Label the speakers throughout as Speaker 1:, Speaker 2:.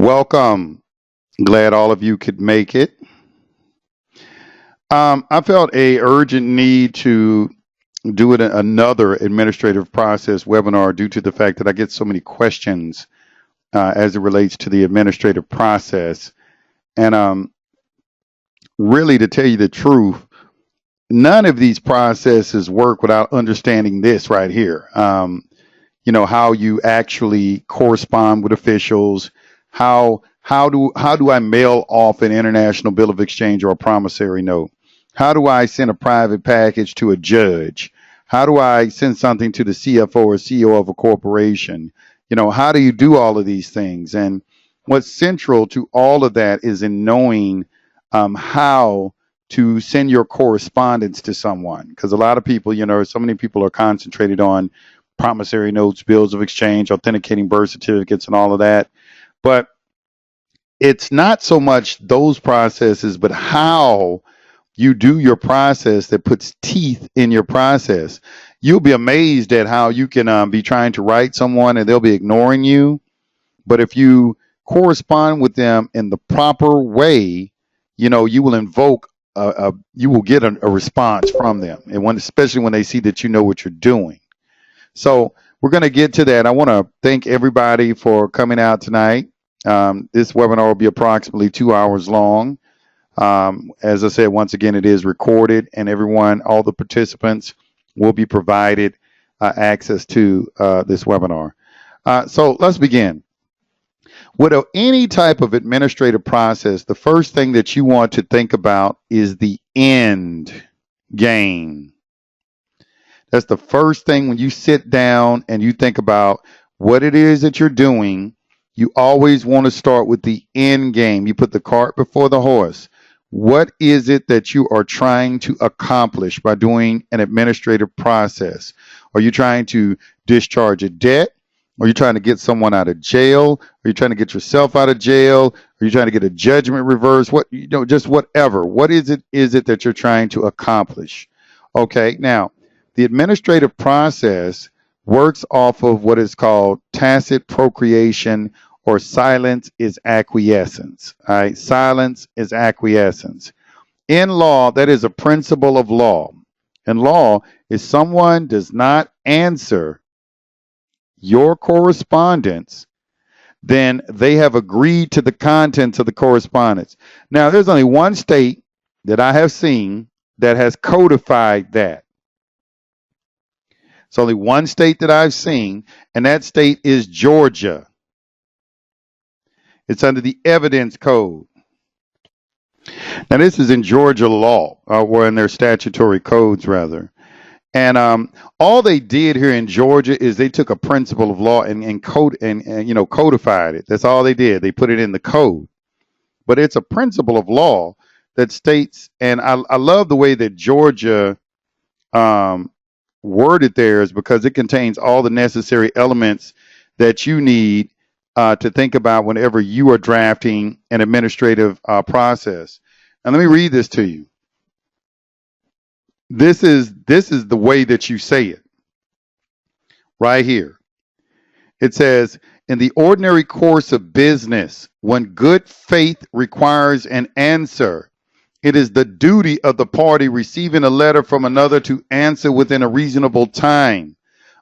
Speaker 1: Welcome. Glad all of you could make it. I felt a urgent need to do another administrative process webinar due to the fact that I get so many questions as it relates to the administrative process. And really, to tell you the truth, none of these processes work without understanding this right here. How you actually correspond with officials, how do I mail off an international bill of exchange or a promissory note? How do I send a private package to a judge? How do I send something to the CFO or CEO of a corporation? How do you do all of these things? And what's central to all of that is in knowing how to send your correspondence to someone. Because a lot of people, so many people are concentrated on promissory notes, bills of exchange, authenticating birth certificates, and all of that. But it's not so much those processes, but how you do your process that puts teeth in your process. You'll be amazed at how you can be trying to write someone and they'll be ignoring you. But if you correspond with them in the proper way, you will you will get a response from them. And especially when they see that you know what you're doing. So we're going to get to that. I want to thank everybody for coming out tonight. This webinar will be approximately 2 hours long. As I said, once again, it is recorded, and all the participants will be provided access to this webinar. So let's begin. With any type of administrative process, the first thing that you want to think about is the end game. That's the first thing when you sit down and you think about what it is that you're doing. You always want to start with the end game. You put the cart before the horse. What is it that you are trying to accomplish by doing an administrative process? Are you trying to discharge a debt? Are you trying to get someone out of jail? Are you trying to get yourself out of jail? Are you trying to get a judgment reversed? Just whatever. What is it that you're trying to accomplish? Okay, now, the administrative process works off of what is called tacit procreation, or silence is acquiescence. All right, silence is acquiescence. In law, that is a principle of law. In law, if someone does not answer your correspondence, then they have agreed to the contents of the correspondence. Now, there's only one state that I have seen that has codified that. It's only one state that I've seen, and that state is Georgia. It's under the evidence code. Now, this is in Georgia law, or in their statutory codes, rather. And all they did here in Georgia is they took a principle of law and codified it. That's all they did. They put it in the code. But it's a principle of law that states, and I love the way that Georgia worded theirs, because it contains all the necessary elements that you need to think about whenever you are drafting an administrative process. And let me read this to you. This is the way that you say it right here. It says, in the ordinary course of business, when good faith requires an answer, it is the duty of the party receiving a letter from another to answer within a reasonable time.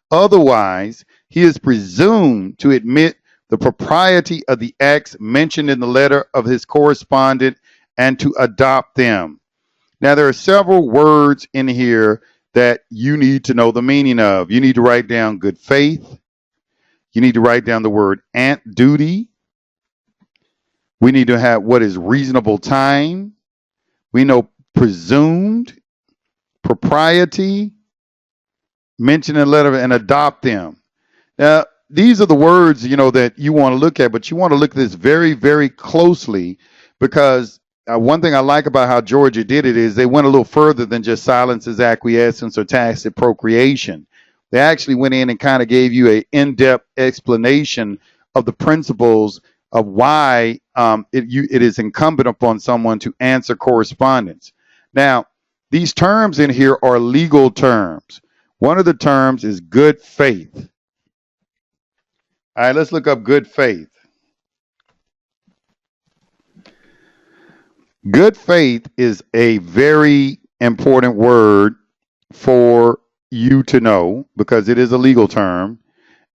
Speaker 1: Otherwise, he is presumed to admit the propriety of the acts mentioned in the letter of his correspondent and to adopt them. Now, there are several words in here that you need to know the meaning of. You need to write down good faith. You need to write down the word duty. We need to have what is reasonable time. We know presumed, propriety, mention in a letter, and adopt them. Now, these are the words, that you want to look at, but you want to look at this very, very closely, because one thing I like about how Georgia did it is they went a little further than just silence is acquiescence or tacit procreation. They actually went in and kind of gave you an in-depth explanation of the principles of why it is incumbent upon someone to answer correspondence. Now, these terms in here are legal terms. One of the terms is good faith. All right, let's look up good faith. Good faith is a very important word for you to know because it is a legal term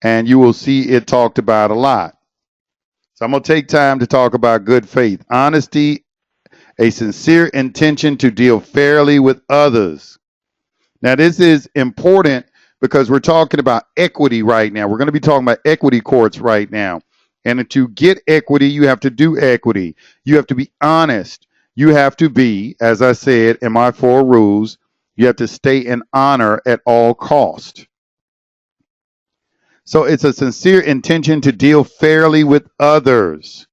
Speaker 1: and you will see it talked about a lot. So I'm going to take time to talk about good faith. Honesty, a sincere intention to deal fairly with others. Now, this is important because we're talking about equity right now. We're going to be talking about equity courts right now. And to get equity, you have to do equity. You have to be honest. You have to be, as I said in my 4 rules, you have to stay in honor at all cost. So it's a sincere intention to deal fairly with others.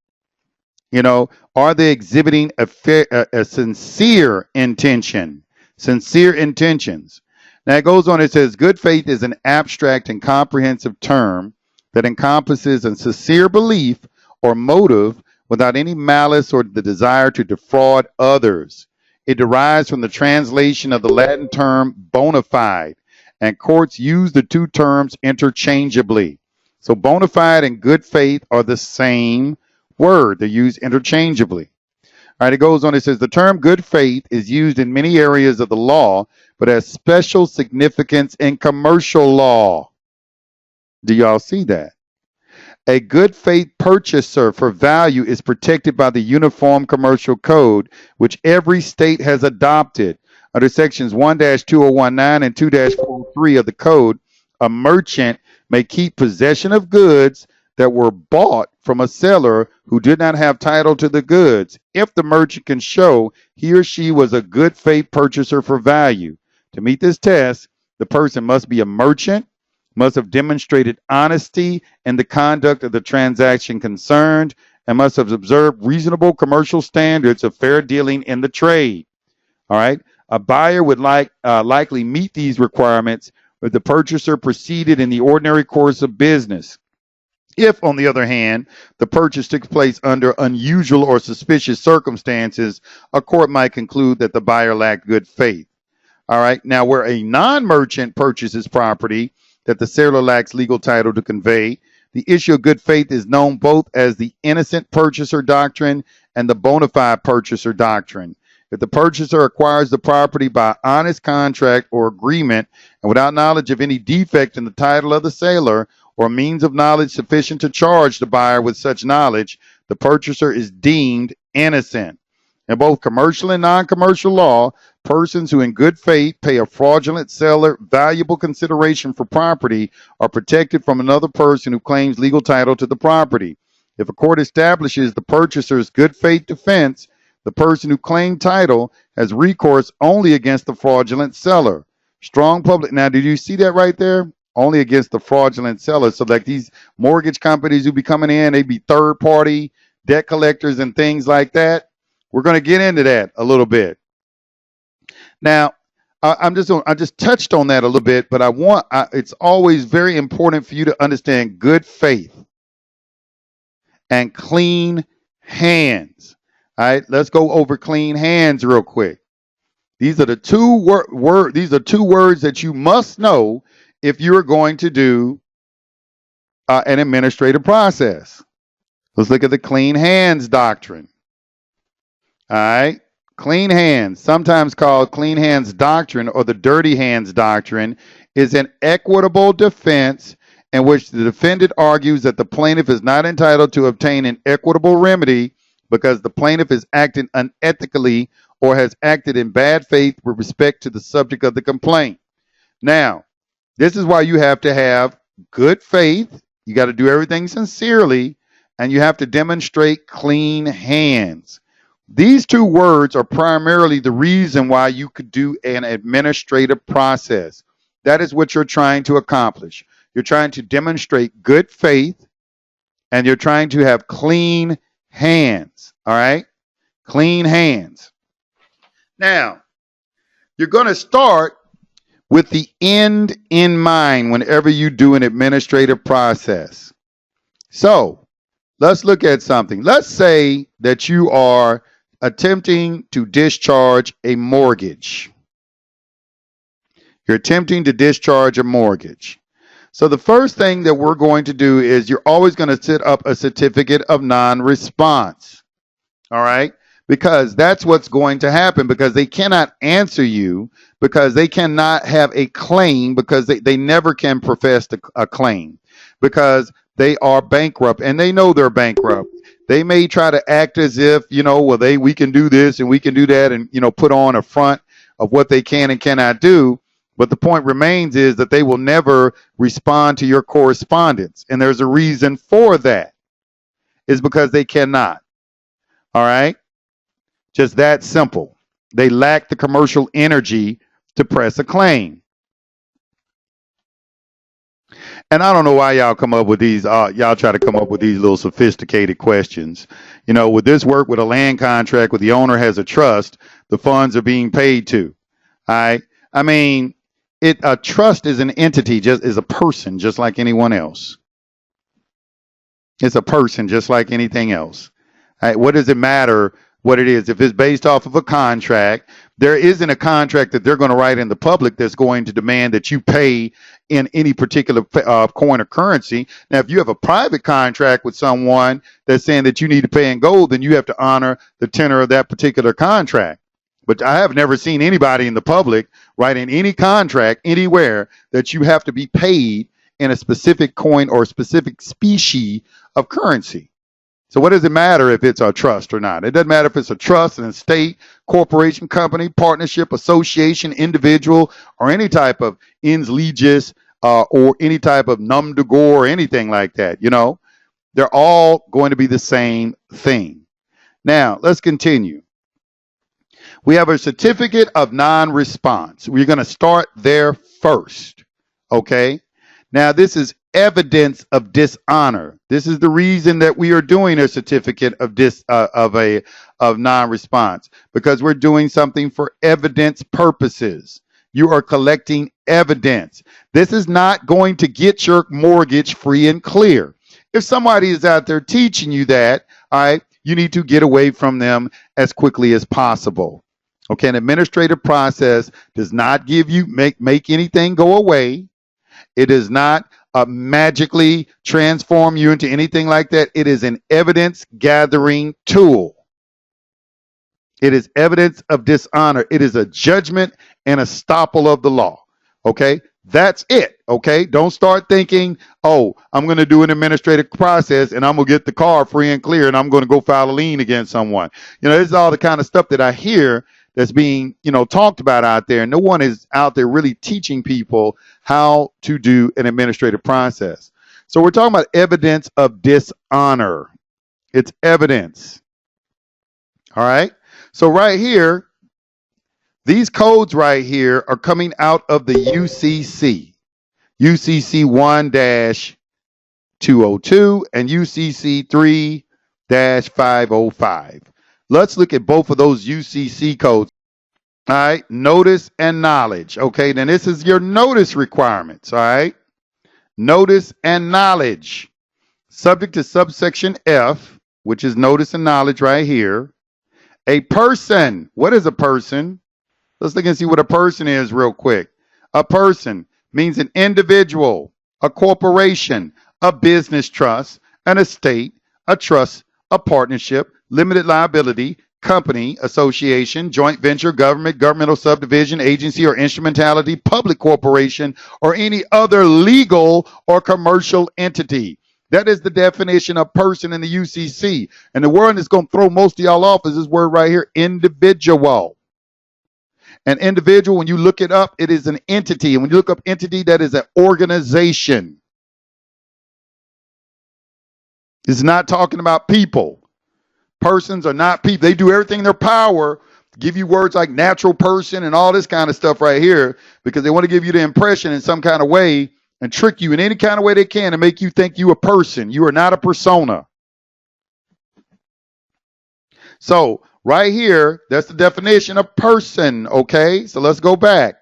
Speaker 1: You know, are they exhibiting a sincere intention? Sincere intentions. Now it goes on, it says, good faith is an abstract and comprehensive term that encompasses a sincere belief or motive without any malice or the desire to defraud others. It derives from the translation of the Latin term bona fide, and courts use the two terms interchangeably. So bona fide and good faith are the same word. They're used interchangeably. All right, it goes on. It says the term good faith is used in many areas of the law, but has special significance in commercial law. Do y'all see that? A good faith purchaser for value is protected by the Uniform Commercial Code, which every state has adopted. Under sections 1-2019 and 2-403 of the code, a merchant may keep possession of goods that were bought from a seller who did not have title to the goods if the merchant can show he or she was a good faith purchaser for value. To meet this test, the person must be a merchant, must have demonstrated honesty in the conduct of the transaction concerned, and must have observed reasonable commercial standards of fair dealing in the trade. All right. A buyer would likely meet these requirements if the purchaser proceeded in the ordinary course of business. If, on the other hand, the purchase took place under unusual or suspicious circumstances, a court might conclude that the buyer lacked good faith. All right. Now, where a non-merchant purchases property that the seller lacks legal title to convey, the issue of good faith is known both as the innocent purchaser doctrine and the bona fide purchaser doctrine. If the purchaser acquires the property by honest contract or agreement and without knowledge of any defect in the title of the seller or means of knowledge sufficient to charge the buyer with such knowledge, the purchaser is deemed innocent. In both commercial and non-commercial law, persons who in good faith pay a fraudulent seller valuable consideration for property are protected from another person who claims legal title to the property. If a court establishes the purchaser's good faith defense, the person who claimed title has recourse only against the fraudulent seller. Strong public. Now, did you see that right there? Only against the fraudulent seller. So like these mortgage companies who be coming in, they be third party debt collectors and things like that. We're going to get into that a little bit. Now, I just touched on that a little bit, but it's always very important for you to understand good faith and clean hands. All right, let's go over clean hands real quick. These are the two words that you must know if you're going to do an administrative process. Let's look at the clean hands doctrine. All right. Clean hands, sometimes called clean hands doctrine or the dirty hands doctrine, is an equitable defense in which the defendant argues that the plaintiff is not entitled to obtain an equitable remedy because the plaintiff has acted unethically or has acted in bad faith with respect to the subject of the complaint. Now, this is why you have to have good faith. You got to do everything sincerely, and you have to demonstrate clean hands. These two words are primarily the reason why you could do an administrative process. That is what you're trying to accomplish. You're trying to demonstrate good faith, and you're trying to have clean hands. All right? Clean hands. Now, you're going to start with the end in mind whenever you do an administrative process. So, let's look at something. Let's say that you are attempting to discharge a mortgage. You're attempting to discharge a mortgage. So the first thing that we're going to do is you're always going to set up a certificate of non-response. All right. because that's what's going to happen, because they cannot answer you, because they cannot have a claim, because they never can profess a claim, because they are bankrupt and they know they're bankrupt. They may try to act as if, well, we can do this and we can do that, and put on a front of what they can and cannot do. But the point remains is that they will never respond to your correspondence. And there's a reason for that. It's because they cannot. All right? Just that simple. They lack the commercial energy to press a claim. And I don't know why y'all come up with these, y'all try to come up with these little sophisticated questions. Would this work with a land contract where the owner has a trust, the funds are being paid to? All right? I mean, a trust is an entity, just is a person, just like anyone else. It's a person, just like anything else. All right? What does it matter what it is? If it's based off of a contract, there isn't a contract that they're going to write in the public that's going to demand that you pay in any particular coin or currency. Now, if you have a private contract with someone that's saying that you need to pay in gold, then you have to honor the tenor of that particular contract. But I have never seen anybody in the public write in any contract anywhere that you have to be paid in a specific coin or specific species of currency. So what does it matter if it's a trust or not? It doesn't matter if it's a trust, an estate, corporation, company, partnership, association, individual, or any type of ens legis or any type of nom de gore or anything like that. They're all going to be the same thing. Now, let's continue. We have a certificate of non-response. We're going to start there first. Okay? Now, this is evidence of dishonor. This is the reason that we are doing a certificate of non-response, because we're doing something for evidence purposes. You are collecting evidence. This is not going to get your mortgage free and clear. If somebody is out there teaching you that, all right, you need to get away from them as quickly as possible. Okay, an administrative process does not give you make anything go away. It does not magically transform you into anything like that. It is an evidence gathering tool. It is evidence of dishonor. It is a judgment and estoppel of the law. Okay, that's it. Okay, don't start thinking, oh, I'm going to do an administrative process and I'm going to get the car free and clear and I'm going to go file a lien against someone. This is all the kind of stuff that I hear that's being, talked about out there. No one is out there really teaching people how to do an administrative process. So we're talking about evidence of dishonor. It's evidence. All right. So right here, these codes right here are coming out of the UCC. UCC 1-202 and UCC 3-505. Let's look at both of those UCC codes. All right, notice and knowledge. Okay, then this is your notice requirements. All right, notice and knowledge. Subject to subsection F, which is notice and knowledge right here. A person. What is a person? Let's look and see what a person is real quick. A person means an individual, a corporation, a business trust, an estate, a trust, a partnership, limited liability, company, association, joint venture, government, governmental subdivision, agency or instrumentality, public corporation, or any other legal or commercial entity. That is the definition of person in the UCC. And the word that's going to throw most of y'all off is this word right here, individual. An individual, when you look it up, it is an entity. And when you look up entity, that is an organization. It's not talking about people. Persons are not people. They do everything in their power to give you words like natural person and all this kind of stuff right here because they want to give you the impression in some kind of way and trick you in any kind of way they can and make you think you a person. You are not a persona. So right here, that's the definition of person, okay? So let's go back.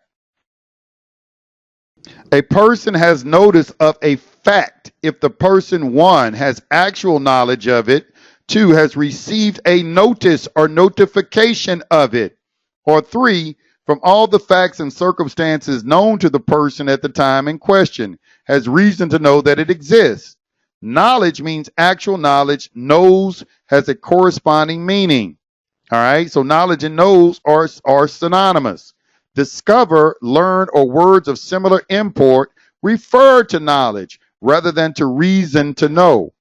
Speaker 1: A person has notice of a fact if the person, one, has actual knowledge of it, two, has received a notice or notification of it, or three, from all the facts and circumstances known to the person at the time in question, has reason to know that it exists. Knowledge means actual knowledge. Knows has a corresponding meaning. All right. So knowledge and knows are synonymous. Discover, learn, or words of similar import refer to knowledge rather than to reason to know.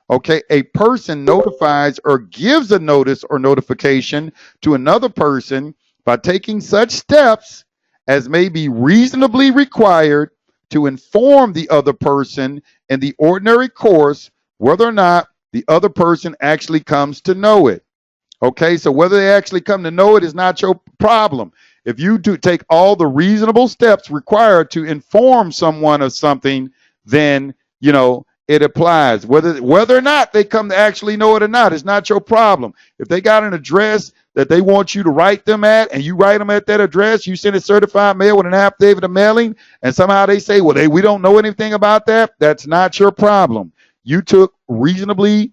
Speaker 1: Okay. A person notifies or gives a notice or notification to another person by taking such steps as may be reasonably required to inform the other person in the ordinary course whether or not the other person actually comes to know it. Okay, so whether they actually come to know it is not your problem. If you do take all the reasonable steps required to inform someone of something, then it applies. Whether or not they come to actually know it or not, it's not your problem. If they got an address that they want you to write them at, and you write them at that address, you send a certified mail with an affidavit of mailing, and somehow they say, well, we don't know anything about that. That's not your problem. You took reasonably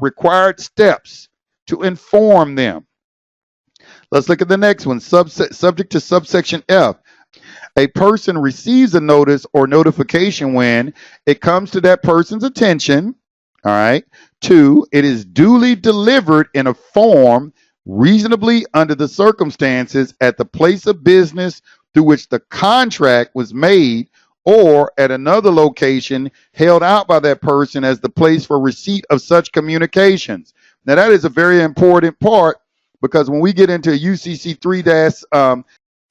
Speaker 1: required steps to inform them. Let's look at the next one. Subject to subsection F. A person receives a notice or notification when it comes to that person's attention. All right. 2, it is duly delivered in a form reasonably under the circumstances at the place of business through which the contract was made, or at another location held out by that person as the place for receipt of such communications. Now, that is a very important part, because when we get into UCC 3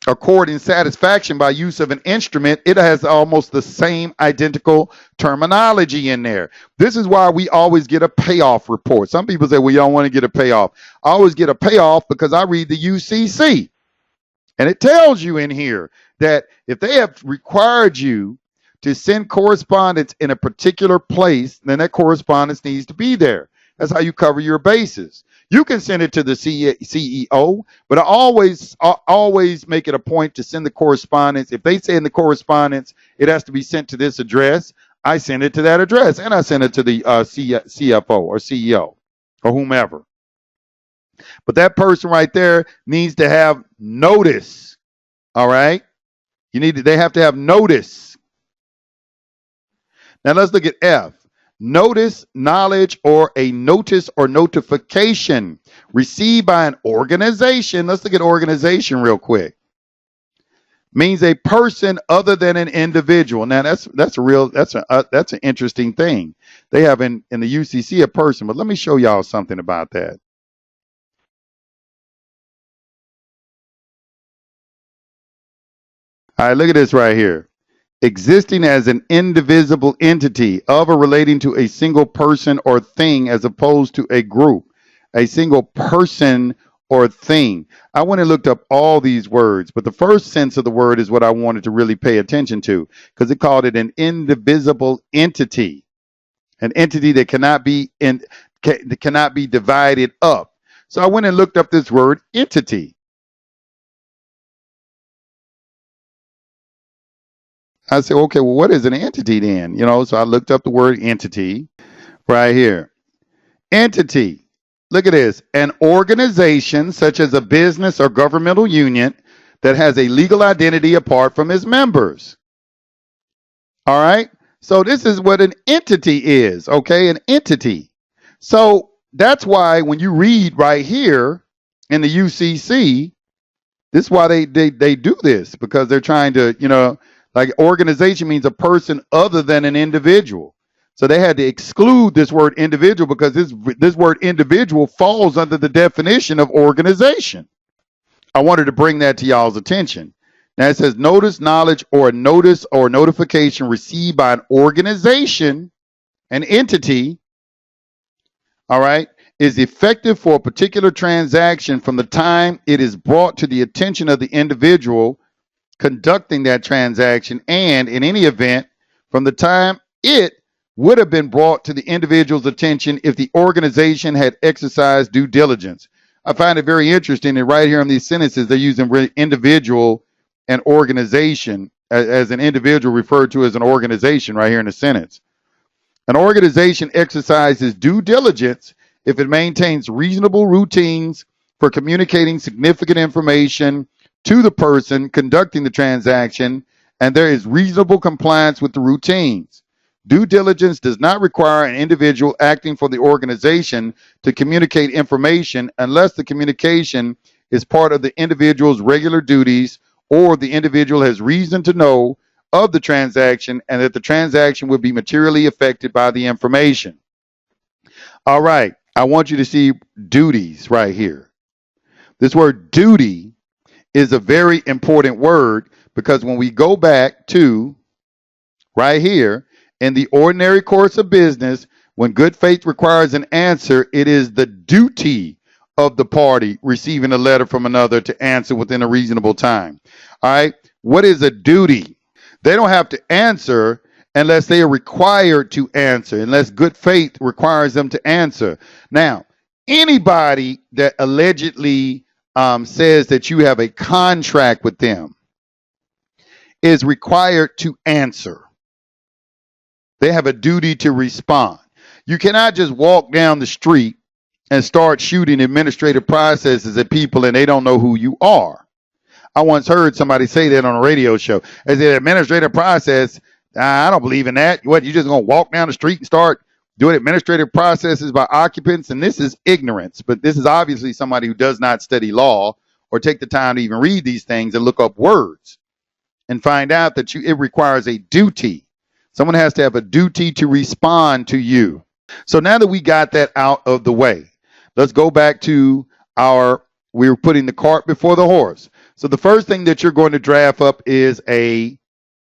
Speaker 1: accord in satisfaction by use of an instrument, it has almost the same identical terminology in there. This is why we always get a payoff report. Some people say, well, you don't want to get a payoff. I always get a payoff because I read the UCC. And it tells you in here that if they have required you to send correspondence in a particular place, then that correspondence needs to be there. That's how you cover your bases. You can send it to the CEO, but I always make it a point to send the correspondence. If they say in the correspondence it has to be sent to this address, I send it to that address, and I send it to the CFO or CEO or whomever. But that person right there needs to have notice. All right? They have to have notice. Now let's look at F. Notice, knowledge, or a notice or notification received by an organization. Let's look at organization real quick. Means a person other than an individual. Now that's an interesting thing. They have in the UCC a person, but let me show y'all something about that. All right, look at this right here. Existing as an indivisible entity of or relating to a single person or thing as opposed to a group. A single person or thing. I went and looked up all these words, but the first sense of the word is what I wanted to really pay attention to, because it called it an indivisible entity. An entity that cannot be divided up. So I went and looked up this word entity. I said, okay, well, what is an entity then? So I looked up the word entity right here. Entity. Look at this. An organization such as a business or governmental union that has a legal identity apart from its members. All right. So this is what an entity is. Okay. An entity. So that's why when you read right here in the UCC, this is why they do this, because they're trying to, like organization means a person other than an individual. So they had to exclude this word individual because this word individual falls under the definition of organization. I wanted to bring that to y'all's attention. Now it says notice, knowledge, or a notice or notification received by an organization, an entity, all right, is effective for a particular transaction from the time it is brought to the attention of the individual conducting that transaction, and in any event, from the time it would have been brought to the individual's attention if the organization had exercised due diligence. I find it very interesting that right here in these sentences, they're using individual and organization as an individual referred to as an organization right here in the sentence. An organization exercises due diligence if it maintains reasonable routines for communicating significant information to the person conducting the transaction, and there is reasonable compliance with the routines. Due diligence does not require an individual acting for the organization to communicate information unless the communication is part of the individual's regular duties or the individual has reason to know of the transaction and that the transaction would be materially affected by the information. All right, I want you to see duties right here. This word duty is a very important word because when we go back to right here, in the ordinary course of business, when good faith requires an answer, it is the duty of the party receiving a letter from another to answer within a reasonable time. All right. What is a duty? They don't have to answer unless they are required to answer, unless good faith requires them to answer. Now, anybody that allegedly says that you have a contract with them is required to answer. They have a duty to respond. You cannot just walk down the street and start shooting administrative processes at people and they don't know who you are. I once heard somebody say that on a radio show. They said, administrative process, I don't believe in that. What, you just going to walk down the street and start doing administrative processes by occupants? And this is ignorance, but this is obviously somebody who does not study law or take the time to even read these things and look up words and find out that it requires a duty. Someone has to have a duty to respond to you. So now that we got that out of the way, let's go back to we were putting the cart before the horse. So the first thing that you're going to draft up is a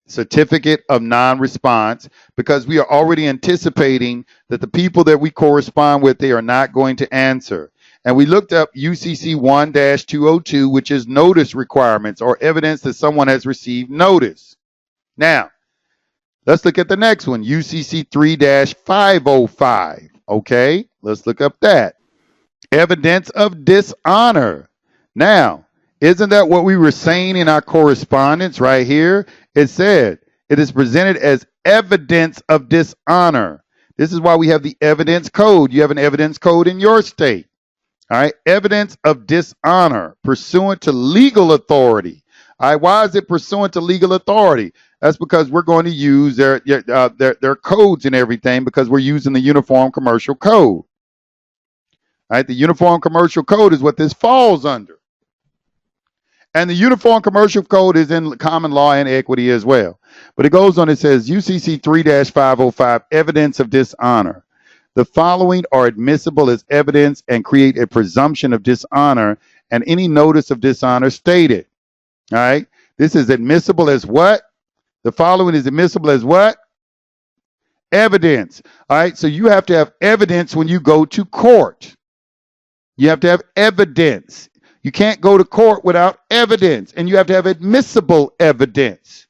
Speaker 1: certificate of non-response because we are already anticipating that the people that we correspond with, they are not going to answer. And we looked up UCC 1-202, which is notice requirements or evidence that someone has received notice. Now, let's look at the next one, UCC 3-505. Okay, let's look up that. Evidence of dishonor. Now, isn't that what we were saying in our correspondence right here? It said it is presented as evidence of dishonor. This is why we have the evidence code. You have an evidence code in your state. All right, evidence of dishonor pursuant to legal authority. All right, why is it pursuant to legal authority? That's because we're going to use their codes and everything because we're using the Uniform Commercial Code. All right, the Uniform Commercial Code is what this falls under. And the Uniform Commercial Code is in common law and equity as well. But it goes on, it says UCC 3-505, evidence of dishonor. The following are admissible as evidence and create a presumption of dishonor and any notice of dishonor stated. All right, this is admissible as what? The following is admissible as what? Evidence. All right, so you have to have evidence when you go to court. You have to have evidence. You can't go to court without evidence, and you have to have admissible evidence.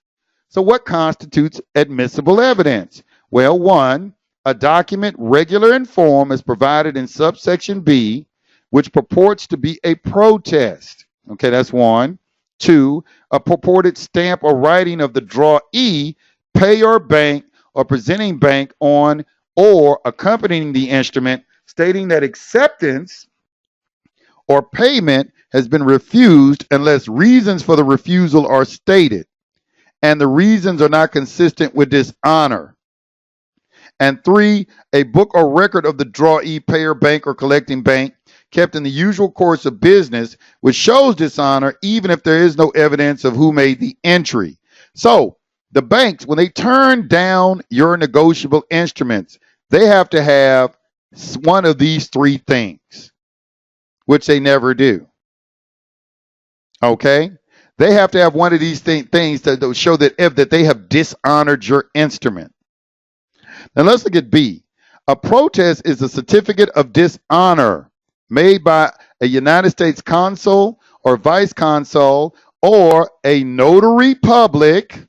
Speaker 1: So what constitutes admissible evidence? Well, one, a document regular in form as provided in subsection B, which purports to be a protest. Okay, that's one. Two, a purported stamp or writing of the drawee, payer bank, or presenting bank on or accompanying the instrument, stating that acceptance or payment has been refused unless reasons for the refusal are stated, and the reasons are not consistent with dishonor. And three, a book or record of the drawee, payer bank, or collecting bank kept in the usual course of business, which shows dishonor even if there is no evidence of who made the entry. So the banks, when they turn down your negotiable instruments, they have to have one of these three things, which they never do. Okay? They have to have one of these things to show that they have dishonored your instrument. Now let's look at B. A protest is a certificate of dishonor made by a United States consul or vice consul or a notary public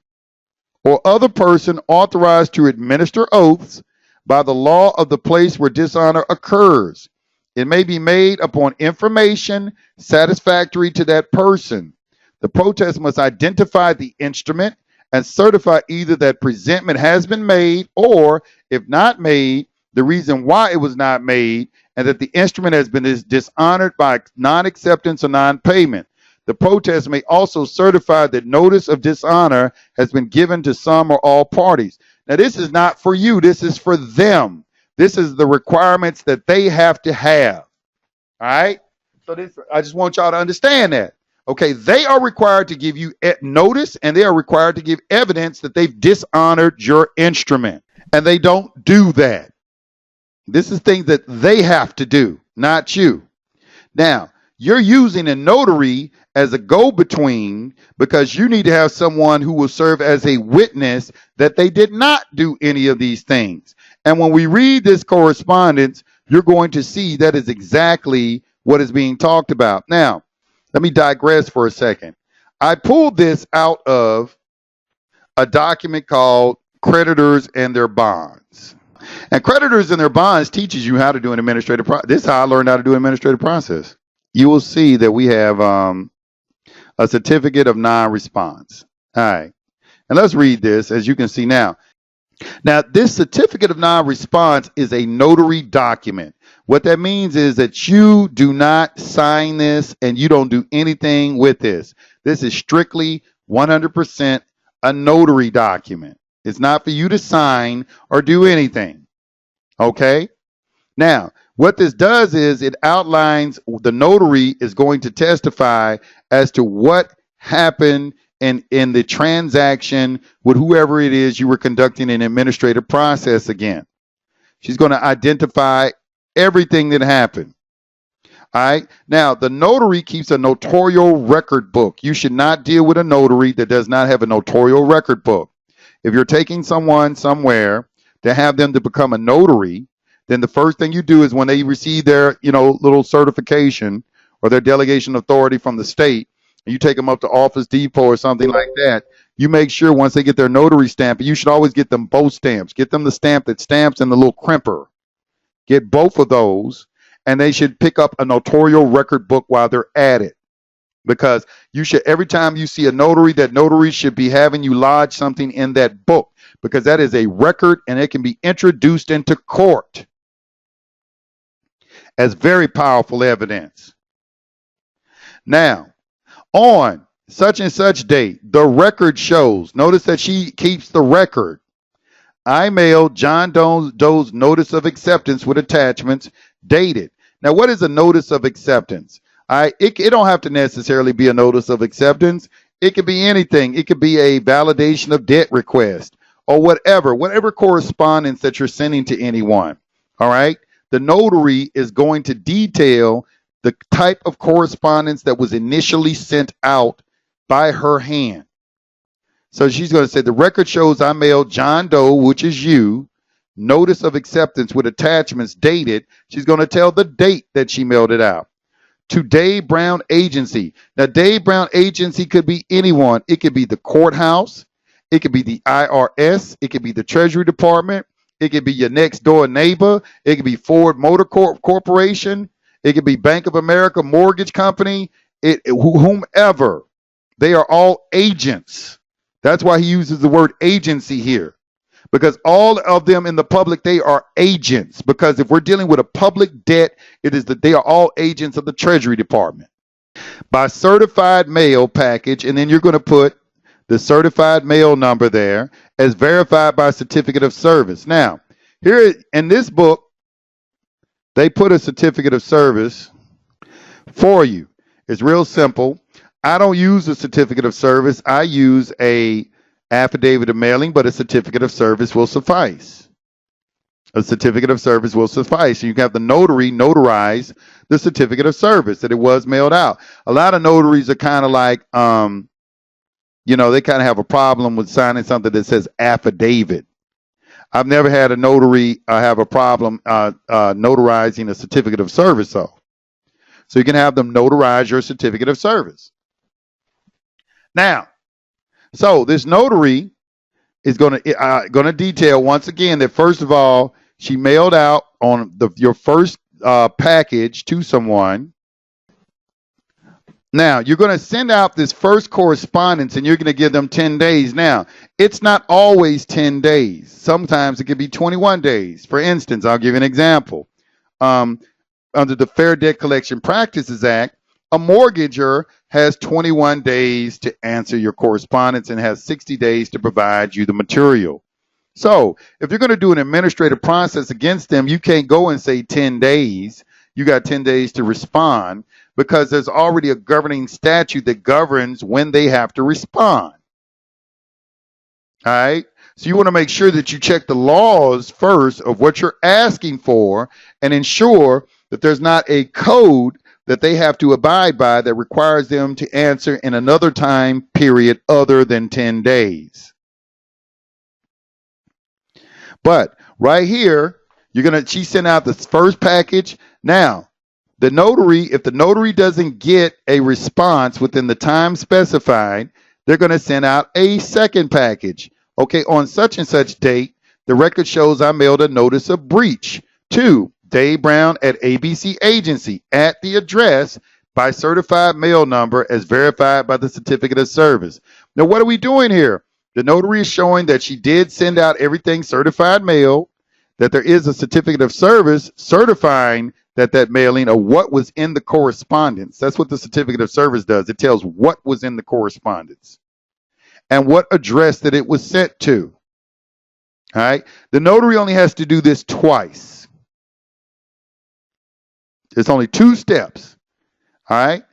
Speaker 1: or other person authorized to administer oaths by the law of the place where dishonor occurs. It may be made upon information satisfactory to that person. The protest must identify the instrument and certify either that presentment has been made or, if not made, the reason why it was not made, and that the instrument has been dishonored by non-acceptance or non-payment. The protest may also certify that notice of dishonor has been given to some or all parties. Now, this is not for you. This is for them. This is the requirements that they have to have. All right. So this, I just want y'all to understand that. Okay, they are required to give you notice, and they are required to give evidence that they've dishonored your instrument, and they don't do that. This is things that they have to do, not you. Now, you're using a notary as a go-between because you need to have someone who will serve as a witness that they did not do any of these things. And when we read this correspondence, you're going to see that is exactly what is being talked about. Now, let me digress for a second. I pulled this out of a document called Creditors and Their Bonds. And Creditors and Their Bonds teaches you how to do an administrative process. This is how I learned how to do an administrative process. You will see that we have a certificate of non-response. All right. And let's read this, as you can see now. Now, this certificate of non-response is a notary document. What that means is that you do not sign this and you don't do anything with this. This is strictly 100% a notary document. It's not for you to sign or do anything. Okay? Now, what this does is it outlines the notary is going to testify as to what happened in the transaction with whoever it is you were conducting an administrative process again. She's going to identify everything that happened. All right. Now, the notary keeps a notarial record book. You should not deal with a notary that does not have a notarial record book. If you're taking someone somewhere to have them to become a notary, then the first thing you do is when they receive their, little certification or their delegation authority from the state, and you take them up to Office Depot or something like that, you make sure once they get their notary stamp, and you should always get them both stamps. Get them the stamp that stamps and the little crimper. Get both of those, and they should pick up a notarial record book while they're at it. Because you should, every time you see a notary, that notary should be having you lodge something in that book, because that is a record and it can be introduced into court as very powerful evidence. Now, on such and such date, the record shows, notice that she keeps the record. I mailed John Doe's notice of acceptance with attachments dated. Now, what is a notice of acceptance? It don't have to necessarily be a notice of acceptance. It could be anything. It could be a validation of debt request or whatever correspondence that you're sending to anyone. All right. The notary is going to detail the type of correspondence that was initially sent out by her hand. So she's going to say, the record shows I mailed John Doe, which is you, notice of acceptance with attachments dated. She's going to tell the date that she mailed it out. To Dave Brown Agency. Now, Dave Brown Agency could be anyone. It could be the courthouse. It could be the IRS. It could be the Treasury Department. It could be your next door neighbor. It could be Ford Motor Corporation. It could be Bank of America Mortgage Company. Whomever. They are all agents. That's why he uses the word agency here. Because all of them in the public, they are agents. Because if we're dealing with a public debt, it is that they are all agents of the Treasury Department. By certified mail package, and then you're going to put the certified mail number there as verified by certificate of service. Now, here in this book, they put a certificate of service for you. It's real simple. I don't use a certificate of service. I use a affidavit of mailing, but a certificate of service will suffice. A certificate of service will suffice. You can have the notary notarize the certificate of service that it was mailed out. A lot of notaries are kind of like, they kind of have a problem with signing something that says affidavit. I've never had a notary have a problem notarizing a certificate of service, though. So you can have them notarize your certificate of service. Now, so this notary is going to detail once again that first of all, she mailed out on your first package to someone. Now, you're going to send out this first correspondence and you're going to give them 10 days. Now, it's not always 10 days. Sometimes it could be 21 days. For instance, I'll give you an example. Under the Fair Debt Collection Practices Act, a mortgager has 21 days to answer your correspondence and has 60 days to provide you the material. So if you're going to do an administrative process against them, you can't go and say 10 days. You got 10 days to respond because there's already a governing statute that governs when they have to respond. All right. So you want to make sure that you check the laws first of what you're asking for and ensure that there's not a code that they have to abide by that requires them to answer in another time period other than 10 days. But right here, she sent out the first package. Now, if the notary doesn't get a response within the time specified, they're going to send out a second package. Okay, on such and such date, the record shows I mailed a notice of breach to Dave Brown at ABC Agency at the address by certified mail number as verified by the certificate of service. Now, what are we doing here? The notary is showing that she did send out everything certified mail, that there is a certificate of service certifying that mailing of what was in the correspondence. That's what the certificate of service does. It tells what was in the correspondence and what address that it was sent to. All right. The notary only has to do this twice. It's only 2 steps. All right.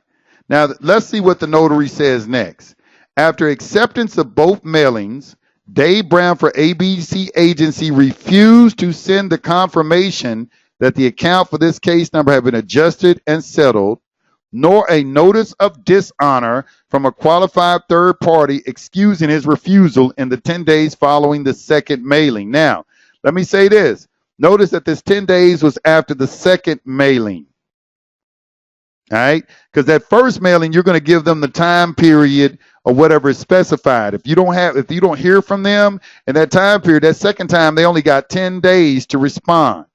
Speaker 1: Now, let's see what the notary says next. After acceptance of both mailings, Dave Brown for ABC Agency refused to send the confirmation that the account for this case number had been adjusted and settled, nor a notice of dishonor from a qualified third party excusing his refusal in the 10 days following the second mailing. Now, let me say this. Notice that this 10 days was after the second mailing. All right? Because that first mailing, you're going to give them the time period or whatever is specified. If you don't hear from them in that time period, that second time, they only got 10 days to respond.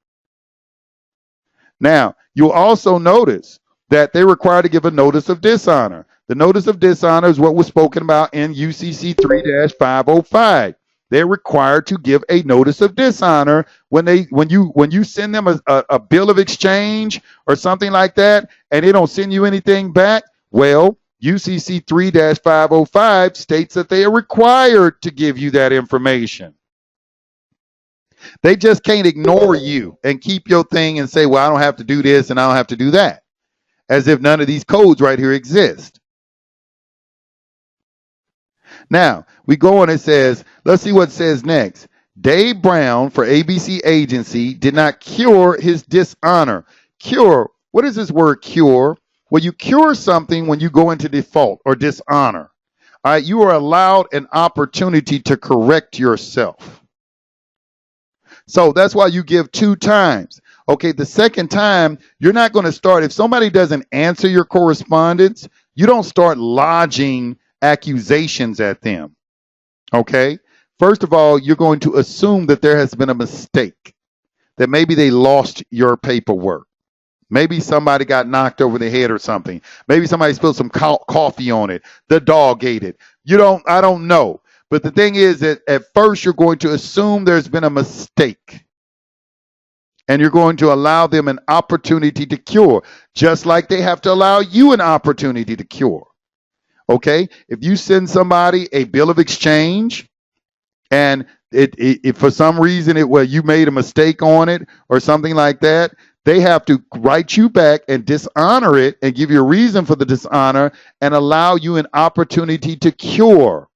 Speaker 1: Now, you'll also notice that they require to give a notice of dishonor. The notice of dishonor is what was spoken about in UCC 3-505. They're required to give a notice of dishonor when you send them a bill of exchange or something like that, and they don't send you anything back. Well, UCC 3-505 states that they are required to give you that information. They just can't ignore you and keep your thing and say, well, I don't have to do this and I don't have to do that, as if none of these codes right here exist. Now, we go on, it says, let's see what it says next. Dave Brown for ABC Agency did not cure his dishonor. Cure, what is this word cure? Well, you cure something when you go into default or dishonor. All right, you are allowed an opportunity to correct yourself. So that's why you give 2 times. Okay, the second time, you're not going to start. If somebody doesn't answer your correspondence, you don't start lodging accusations at them. Okay? First of all, you're going to assume that there has been a mistake, that maybe they lost your paperwork. Maybe somebody got knocked over the head or something. Maybe somebody spilled some coffee on it. The dog ate it. I don't know. But the thing is that at first you're going to assume there's been a mistake. And you're going to allow them an opportunity to cure, just like they have to allow you an opportunity to cure. Okay? If you send somebody a bill of exchange and it for some reason you made a mistake on it or something like that, they have to write you back and dishonor it and give you a reason for the dishonor and allow you an opportunity to cure.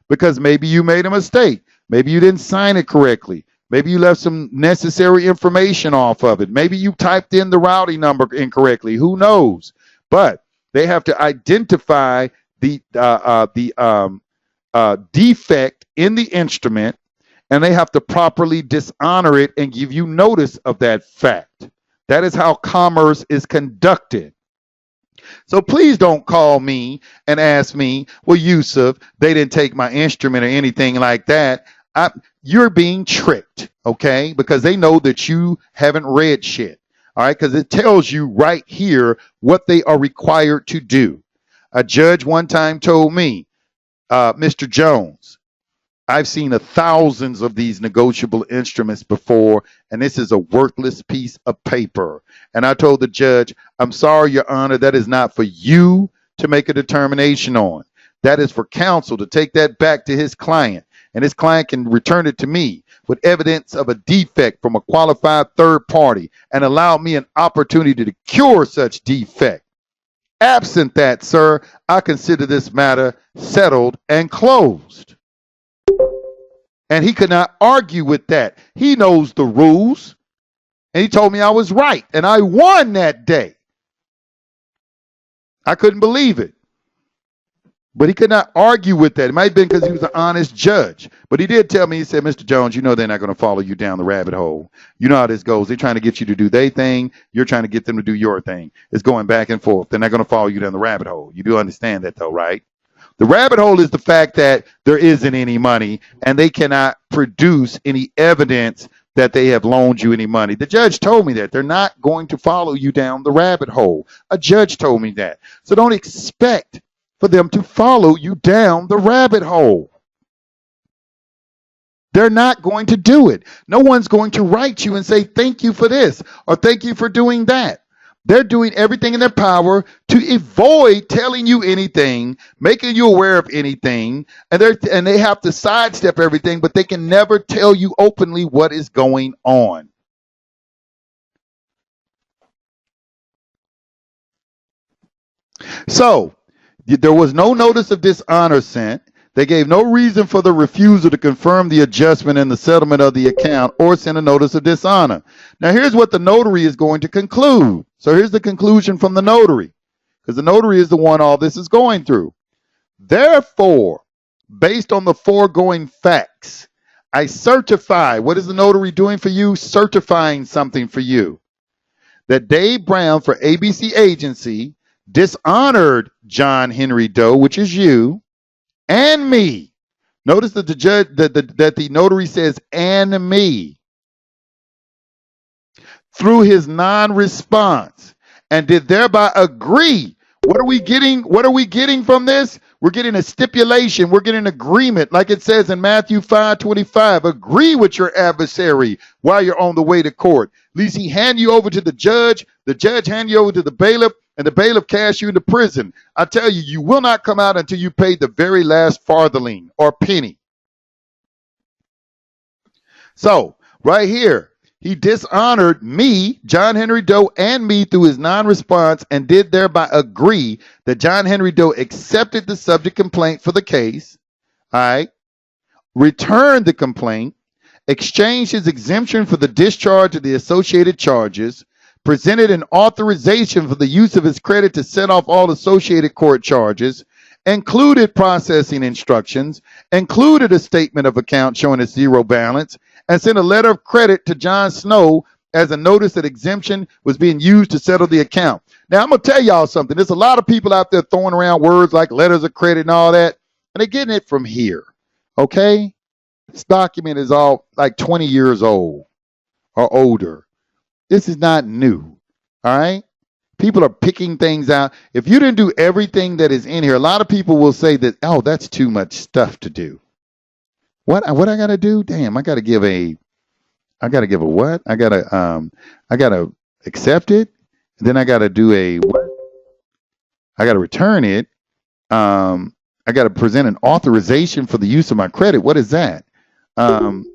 Speaker 1: Because maybe you made a mistake. Maybe you didn't sign it correctly. Maybe you left some necessary information off of it. Maybe you typed in the routing number incorrectly. Who knows? But they have to identify the defect in the instrument, and they have to properly dishonor it and give you notice of that fact. That is how commerce is conducted. So please don't call me and ask me, well, Yusef, they didn't take my instrument or anything like that. You're being tricked, okay? Because they know that you haven't read shit, all right? Because it tells you right here what they are required to do. A judge one time told me, Mr. Jones, I've seen thousands of these negotiable instruments before, and this is a worthless piece of paper. And I told the judge, I'm sorry, Your Honor, that is not for you to make a determination on. That is for counsel to take that back to his client and his client can return it to me with evidence of a defect from a qualified third party and allow me an opportunity to cure such defect. Absent that, sir, I consider this matter settled and closed. And he could not argue with that. He knows the rules. And he told me I was right. And I won that day. I couldn't believe it. But he could not argue with that. It might have been because he was an honest judge. But he did tell me, he said, Mr. Jones, you know they're not going to follow you down the rabbit hole. You know how this goes. They're trying to get you to do their thing. You're trying to get them to do your thing. It's going back and forth. They're not going to follow you down the rabbit hole. You do understand that though, right? The rabbit hole is the fact that there isn't any money and they cannot produce any evidence that they have loaned you any money. The judge told me that. They're not going to follow you down the rabbit hole. A judge told me that. So don't expect for them to follow you down the rabbit hole. They're not going to do it. No one's going to write you and say, thank you for this or thank you for doing that. They're doing everything in their power to avoid telling you anything, making you aware of anything, and they have to sidestep everything, but they can never tell you openly what is going on. So, there was no notice of dishonor sent. They gave no reason for the refusal to confirm the adjustment and the settlement of the account or send a notice of dishonor. Now, here's what the notary is going to conclude. So here's the conclusion from the notary, because the notary is the one all this is going through. Therefore, based on the foregoing facts, I certify. What is the notary doing for you? Certifying something for you. That Dave Brown for ABC Agency dishonored John Henry Doe, which is you, and me. Notice that the judge that the notary says and me through his non-response, and did thereby agree. What are we getting? What are we getting from this? We're getting a stipulation. We're getting an agreement, like it says in Matthew 5:25. Agree with your adversary while you're on the way to court. At least he hand you over to the judge hand you over to the bailiff, and the bailiff casts you into prison. I tell you, you will not come out until you pay the very last farthing or penny. So, right here, he dishonored me, John Henry Doe, and me through his non-response, and did thereby agree that John Henry Doe accepted the subject complaint for the case, all right, returned the complaint, exchanged his exemption for the discharge of the associated charges, presented an authorization for the use of his credit to set off all associated court charges, included processing instructions, included a statement of account showing a zero balance, and sent a letter of credit to John Snow as a notice that exemption was being used to settle the account. Now, I'm going to tell y'all something. There's a lot of people out there throwing around words like letters of credit and all that, and they're getting it from here, okay? This document is all like 20 years old or older. This is not new, all right? People are picking things out. If you didn't do everything that is in here, a lot of people will say that, oh, that's too much stuff to do. What I gotta do? Damn, I gotta give a what? I gotta accept it. And then I gotta do a what? I gotta return it. I gotta present an authorization for the use of my credit. What is that? And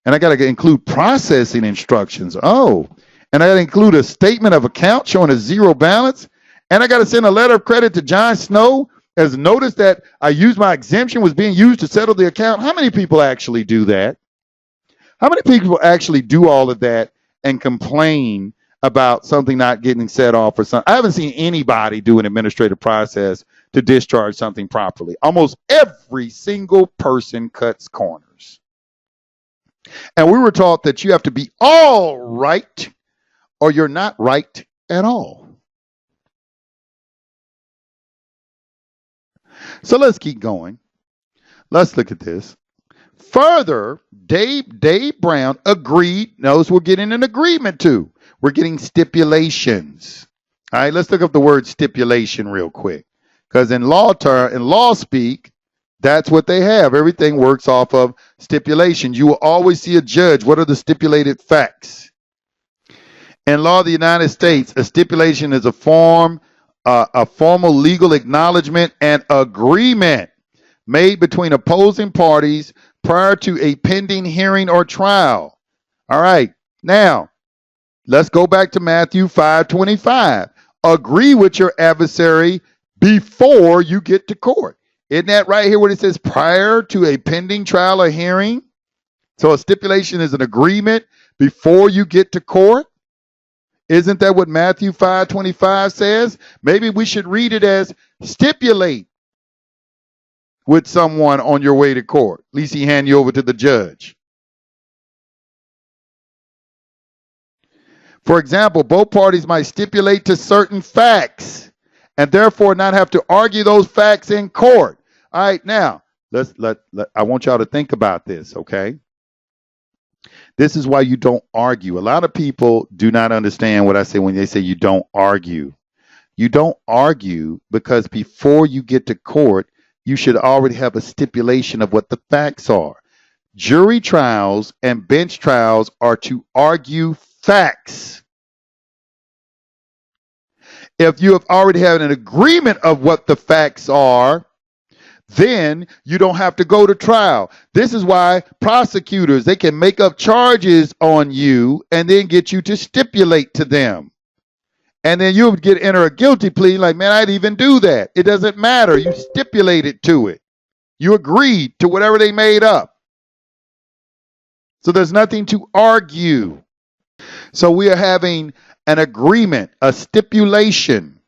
Speaker 1: I gotta include processing instructions. Oh, and I gotta include a statement of account showing a zero balance. And I gotta send a letter of credit to John Snow as notice that I used my exemption was being used to settle the account. How many people actually do that? How many people actually do all of that and complain about something not getting set off or something? I haven't seen anybody do an administrative process to discharge something properly. Almost every single person cuts corners. And we were taught that you have to be all right or you're not right at all. So let's keep going. Let's look at this. Further, Dave Brown agreed. Notice we're getting an agreement too. We're getting stipulations. All right, let's look up the word stipulation real quick. Because in law speak, that's what they have. Everything works off of stipulation. You will always see a judge. What are the stipulated facts? In law of the United States, a stipulation is a formal legal acknowledgement and agreement made between opposing parties prior to a pending hearing or trial. All right. Now, let's go back to Matthew 5:25. Agree with your adversary before you get to court. Isn't that right here when it says prior to a pending trial or hearing? So a stipulation is an agreement before you get to court. Isn't that what Matthew 5:25 says? Maybe we should read it as stipulate with someone on your way to court. At least he hand you over to the judge. For example, both parties might stipulate to certain facts and therefore not have to argue those facts in court. All right, now I want y'all to think about this, okay? This is why you don't argue. A lot of people do not understand what I say when they say you don't argue. You don't argue because before you get to court, you should already have a stipulation of what the facts are. Jury trials and bench trials are to argue facts. If you have already had an agreement of what the facts are, then you don't have to go to trial. This is why prosecutors, they can make up charges on you and then get you to stipulate to them. And then you would enter a guilty plea like, man, I didn't even do that. It doesn't matter. You stipulated to it. You agreed to whatever they made up. So there's nothing to argue. So we are having an agreement, a stipulation.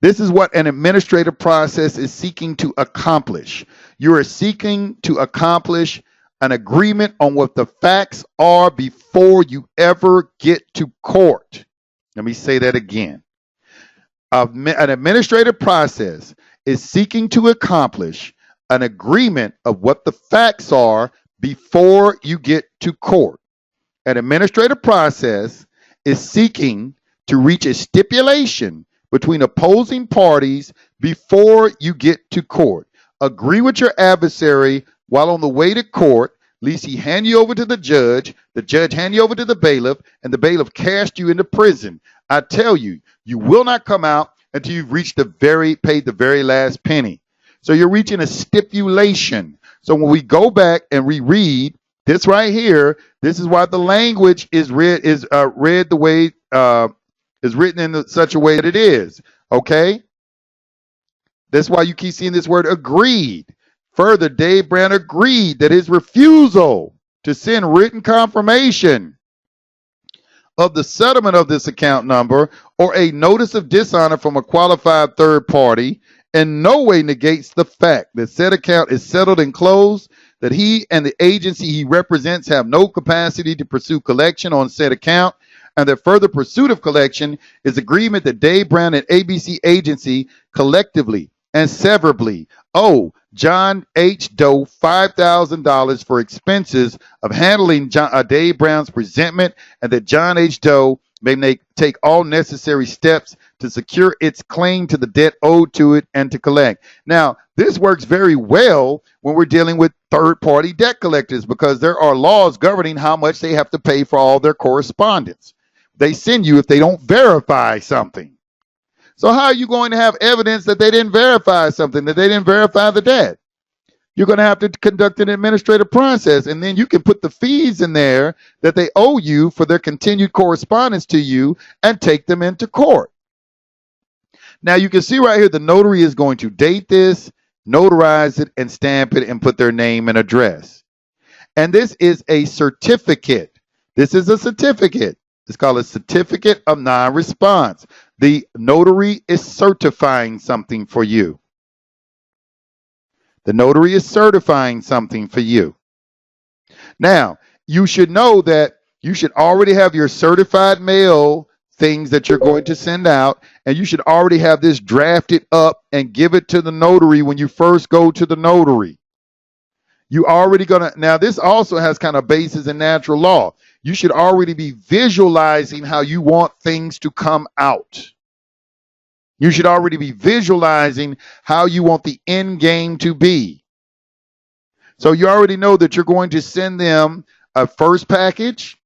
Speaker 1: This is what an administrative process is seeking to accomplish. You are seeking to accomplish an agreement on what the facts are before you ever get to court. Let me say that again. An administrative process is seeking to accomplish an agreement of what the facts are before you get to court. An administrative process is seeking to reach a stipulation between opposing parties before you get to court. Agree with your adversary while on the way to court, lest he hand you over to the judge hand you over to the bailiff, and the bailiff cast you into prison. I tell you, you will not come out until you've reached paid the very last penny. So you're reaching a stipulation. So when we go back and reread this right here, this is why the language is read the way is written in such a way that it is. Okay? That's why you keep seeing this word agreed. Further, Dave Brown agreed that his refusal to send written confirmation of the settlement of this account number or a notice of dishonor from a qualified third party in no way negates the fact that said account is settled and closed, that he and the agency he represents have no capacity to pursue collection on said account, and that further pursuit of collection is agreement that Dave Brown and ABC agency collectively and severably owe John H. Doe $5,000 for expenses of handling Dave Brown's presentment, and that John H. Doe may take all necessary steps to secure its claim to the debt owed to it and to collect. Now, this works very well when we're dealing with third-party debt collectors because there are laws governing how much they have to pay for all their correspondence. They send you if they don't verify something. So how are you going to have evidence that they didn't verify something, that they didn't verify the debt? You're going to have to conduct an administrative process, and then you can put the fees in there that they owe you for their continued correspondence to you and take them into court. Now you can see right here the notary is going to date this, notarize it, and stamp it and put their name and address. And this is a certificate. This is a certificate. It's called a certificate of non-response. The notary is certifying something for you. The notary is certifying something for you. Now, you should know that you should already have your certified mail things that you're going to send out, and you should already have this drafted up and give it to the notary when you first go to the notary. You already gonna, now this also has kind of basis in natural law. You should already be visualizing how you want things to come out. You should already be visualizing how you want the end game to be. So you already know that you're going to send them a first package,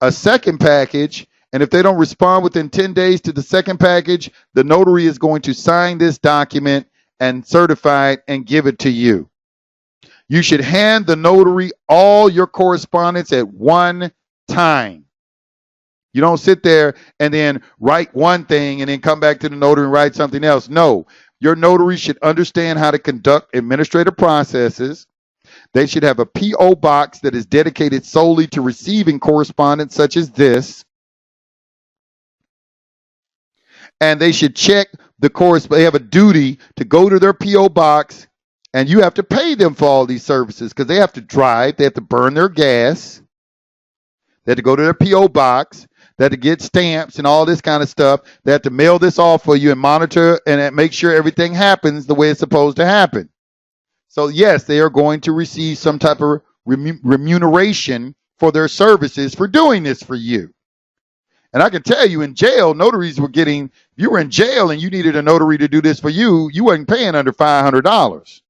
Speaker 1: a second package, and if they don't respond within 10 days to the second package, the notary is going to sign this document and certify it and give it to you. You should hand the notary all your correspondence at one time. You don't sit there and then write one thing and then come back to the notary and write something else. No, your notary should understand how to conduct administrative processes. They should have a P.O. box that is dedicated solely to receiving correspondence such as this. And they should check the correspondence. They have a duty to go to their P.O. box, and you have to pay them for all these services because they have to drive, they have to burn their gas, they have to go to their P.O. box, they have to get stamps and all this kind of stuff. They have to mail this off for you and monitor and make sure everything happens the way it's supposed to happen. So yes, they are going to receive some type of remuneration for their services for doing this for you. And I can tell you, in jail, notaries were getting, if you were in jail and you needed a notary to do this for you, you wasn't paying under $500.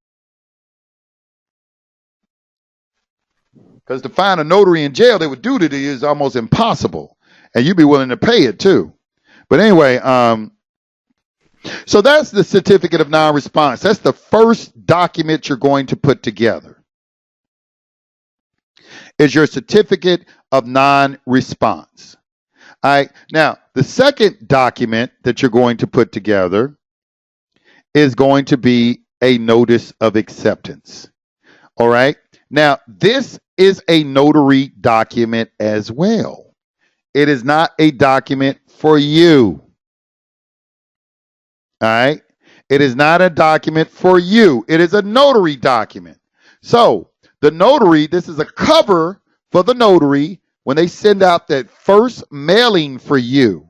Speaker 1: Because to find a notary in jail that would do to you is almost impossible. And you'd be willing to pay it too. But anyway, so that's the certificate of non-response. That's the first document you're going to put together. Is your certificate of non-response. All right. Now, the second document that you're going to put together is going to be a notice of acceptance. All right. Now, this is a notary document as well. It is not a document for you. All right. It is not a document for you. It is a notary document. So the notary, this is a cover for the notary when they send out that first mailing for you,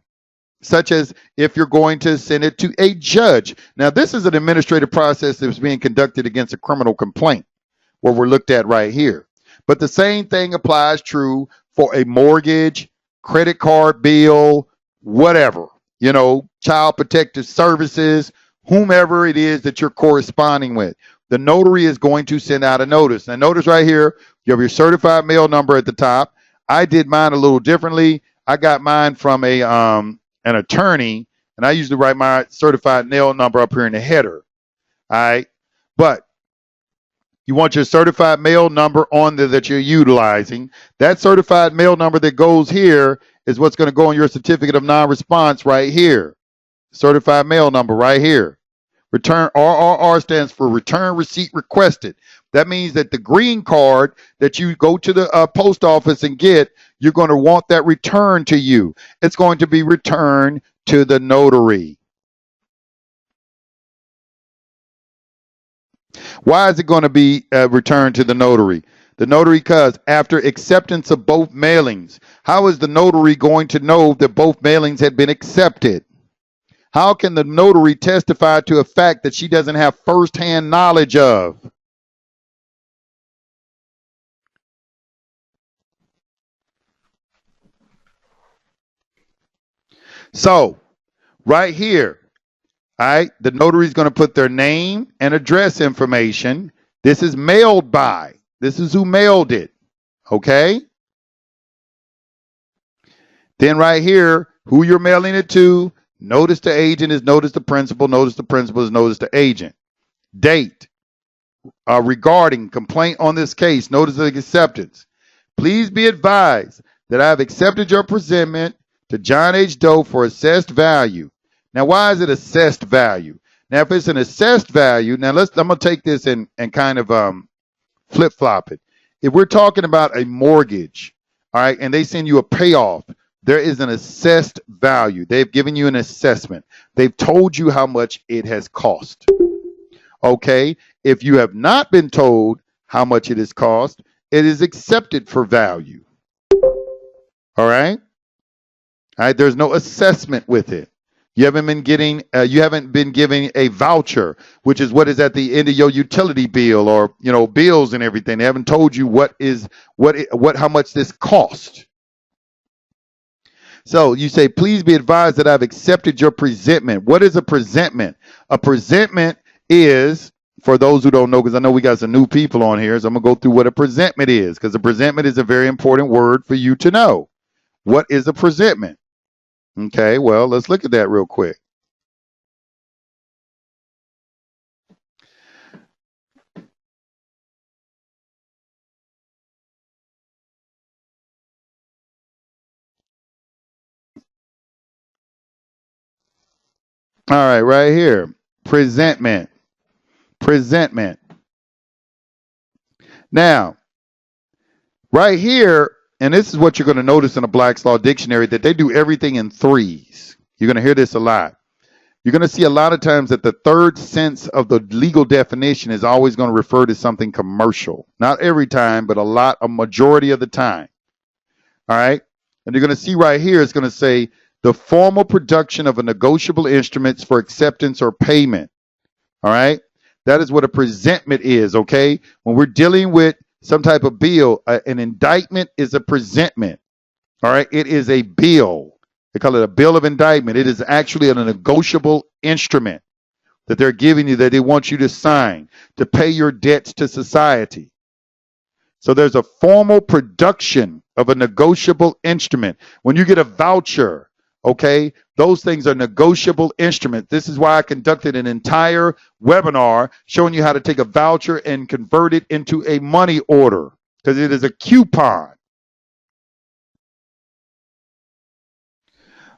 Speaker 1: such as if you're going to send it to a judge. Now, this is an administrative process that's being conducted against a criminal complaint, what we're looked at right here. But the same thing applies true for a mortgage, credit card bill, whatever, child protective services, whomever it is that you're corresponding with. The notary is going to send out a notice. Now, notice right here, you have your certified mail number at the top. I did mine a little differently. I got mine from an attorney, and I usually write my certified mail number up here in the header. All right. But you want your certified mail number on there that you're utilizing. That certified mail number that goes here is what's going to go on your certificate of non-response right here. Certified mail number right here. Return RRR stands for return receipt requested. That means that the green card that you go to the post office and get, you're going to want that returned to you. It's going to be returned to the notary. Why is it going to be returned to the notary? The notary, because after acceptance of both mailings, how is the notary going to know that both mailings had been accepted? How can the notary testify to a fact that she doesn't have firsthand knowledge of? So, right here, all right, the notary is going to put their name and address information. This is mailed by. This is who mailed it. Okay? Then right here, who you're mailing it to. Notice the agent is notice the principal. Notice the principal is notice the agent. Date. Regarding complaint on this case. Notice of acceptance. Please be advised that I have accepted your presentment to John H. Doe for assessed value. Now, why is it assessed value? Now, if it's an assessed value, now I'm going to take this and kind of flip-flop it. If we're talking about a mortgage, all right, and they send you a payoff, there is an assessed value. They've given you an assessment. They've told you how much it has cost. Okay? If you have not been told how much it has cost, it is accepted for value. All right? All right, there's no assessment with it. You haven't been giving a voucher, which is what is at the end of your utility bill or bills and everything. They haven't told you how much this cost. So you say, please be advised that I've accepted your presentment. What is a presentment? A presentment is, for those who don't know, because I know we got some new people on here, so I'm going to go through what a presentment is, because a presentment is a very important word for you to know. What is a presentment? Okay, well, let's look at that real quick. All right, right here. Presentment. Presentment. Now, right here, and this is what you're going to notice in a Black's Law Dictionary, that they do everything in threes. You're going to hear this a lot. You're going to see a lot of times that the third sense of the legal definition is always going to refer to something commercial. Not every time, but a majority of the time. All right. And you're going to see right here, it's going to say the formal production of a negotiable instruments for acceptance or payment. All right. That is what a presentment is. Okay. When we're dealing with some type of bill, an indictment is a presentment. All right. It is a bill. They call it a bill of indictment. It is actually a negotiable instrument that they're giving you that they want you to sign to pay your debts to society. So there's a formal production of a negotiable instrument. When you get a voucher, okay, those things are negotiable instruments. This is why I conducted an entire webinar showing you how to take a voucher and convert it into a money order, because it is a coupon.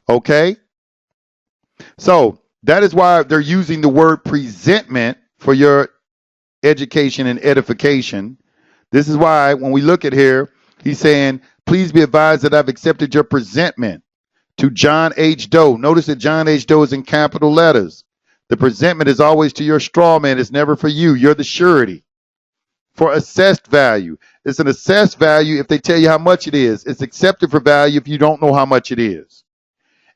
Speaker 1: Okay? So that is why they're using the word presentment for your education and edification. This is why when we look at here, he's saying, please be advised that I've accepted your presentment to John H. Doe. Notice that John H. Doe is in capital letters. The presentment is always to your straw man. It's never for you. You're the surety. For assessed value. It's an assessed value if they tell you how much it is. It's accepted for value if you don't know how much it is.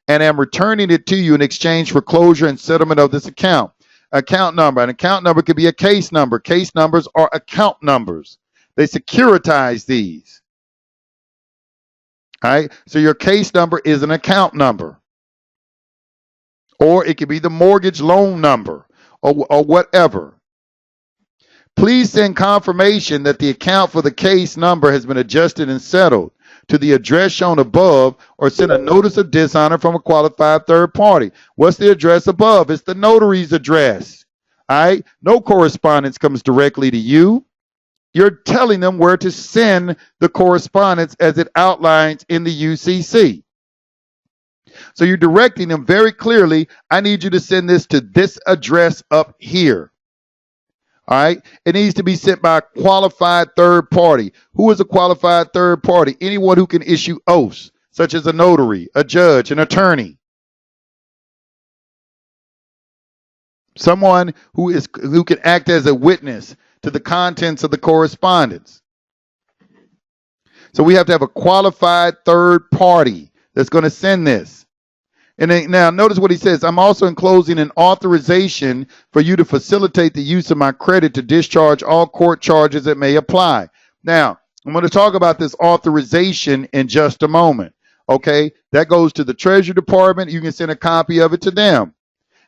Speaker 1: And am returning it to you in exchange for closure and settlement of this account. Account number. An account number could be a case number. Case numbers are account numbers. They securitize these. All right. So your case number is an account number. Or it could be the mortgage loan number or whatever. Please send confirmation that the account for the case number has been adjusted and settled to the address shown above, or send a notice of dishonor from a qualified third party. What's the address above? It's the notary's address. All right. No correspondence comes directly to you. You're telling them where to send the correspondence as it outlines in the UCC. So you're directing them very clearly, I need you to send this to this address up here. All right. It needs to be sent by a qualified third party. Who is a qualified third party? Anyone who can issue oaths, such as a notary, a judge, an attorney. Someone who can act as a witness to the contents of the correspondence. So we have to have a qualified third party that's going to send this. And then, now notice what he says. I'm also enclosing an authorization for you to facilitate the use of my credit to discharge all court charges that may apply. Now, I'm going to talk about this authorization in just a moment. Okay, that goes to the Treasury Department. You can send a copy of it to them.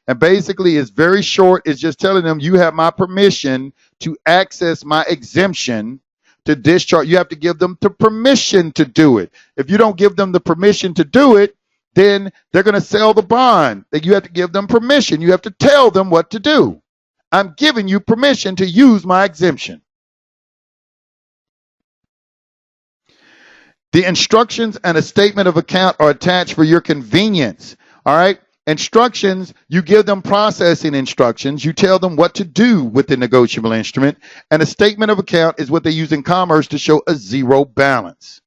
Speaker 1: And basically, it's very short. It's just telling them you have my permission to access my exemption to discharge. You have to give them the permission to do it. If you don't give them the permission to do it, then they're going to sell the bond. That you have to give them permission. You have to tell them what to do. I'm giving you permission to use my exemption. The instructions and a statement of account are attached for your convenience. All right. Instructions, you give them processing instructions. You tell them what to do with the negotiable instrument. And a statement of account is what they use in commerce to show a zero balance.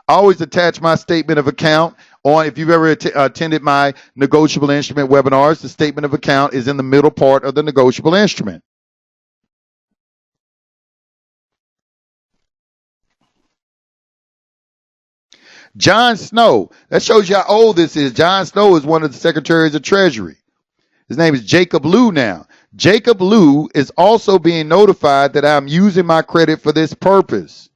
Speaker 1: I always attach my statement of account on, if you've ever attended my negotiable instrument webinars, the statement of account is in the middle part of the negotiable instrument. John Snow, that shows you how old this is. John Snow is one of the secretaries of Treasury. His name is Jacob Lew now. Jacob Lew is also being notified that I'm using my credit for this purpose.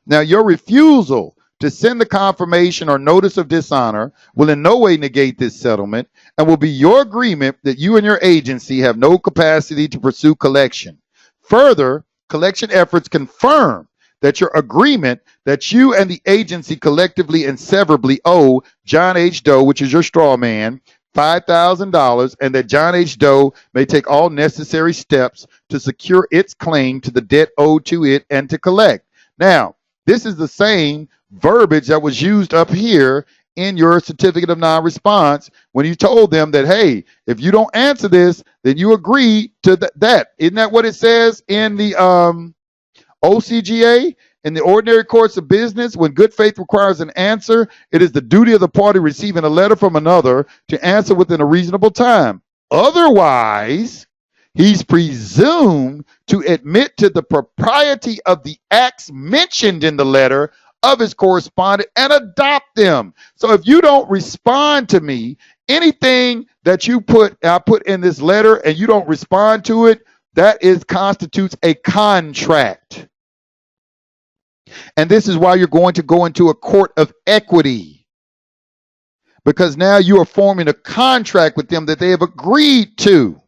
Speaker 1: Now, your refusal to send the confirmation or notice of dishonor will in no way negate this settlement and will be your agreement that you and your agency have no capacity to pursue collection. Further, collection efforts confirm that your agreement that you and the agency collectively and severably owe John H. Doe, which is your straw man, $5,000, and that John H. Doe may take all necessary steps to secure its claim to the debt owed to it and to collect. Now, this is the same verbiage that was used up here in your certificate of non-response when you told them that, hey, if you don't answer this, then you agree to that. Isn't that what it says in the OCGA? In the ordinary course of business, when good faith requires an answer, it is the duty of the party receiving a letter from another to answer within a reasonable time. Otherwise, he's presumed to admit to the propriety of the acts mentioned in the letter of his correspondent and adopt them. So if you don't respond to me, anything that I put in this letter and you don't respond to it, that constitutes a contract. And this is why you're going to go into a court of equity, because now you are forming a contract with them that they have agreed to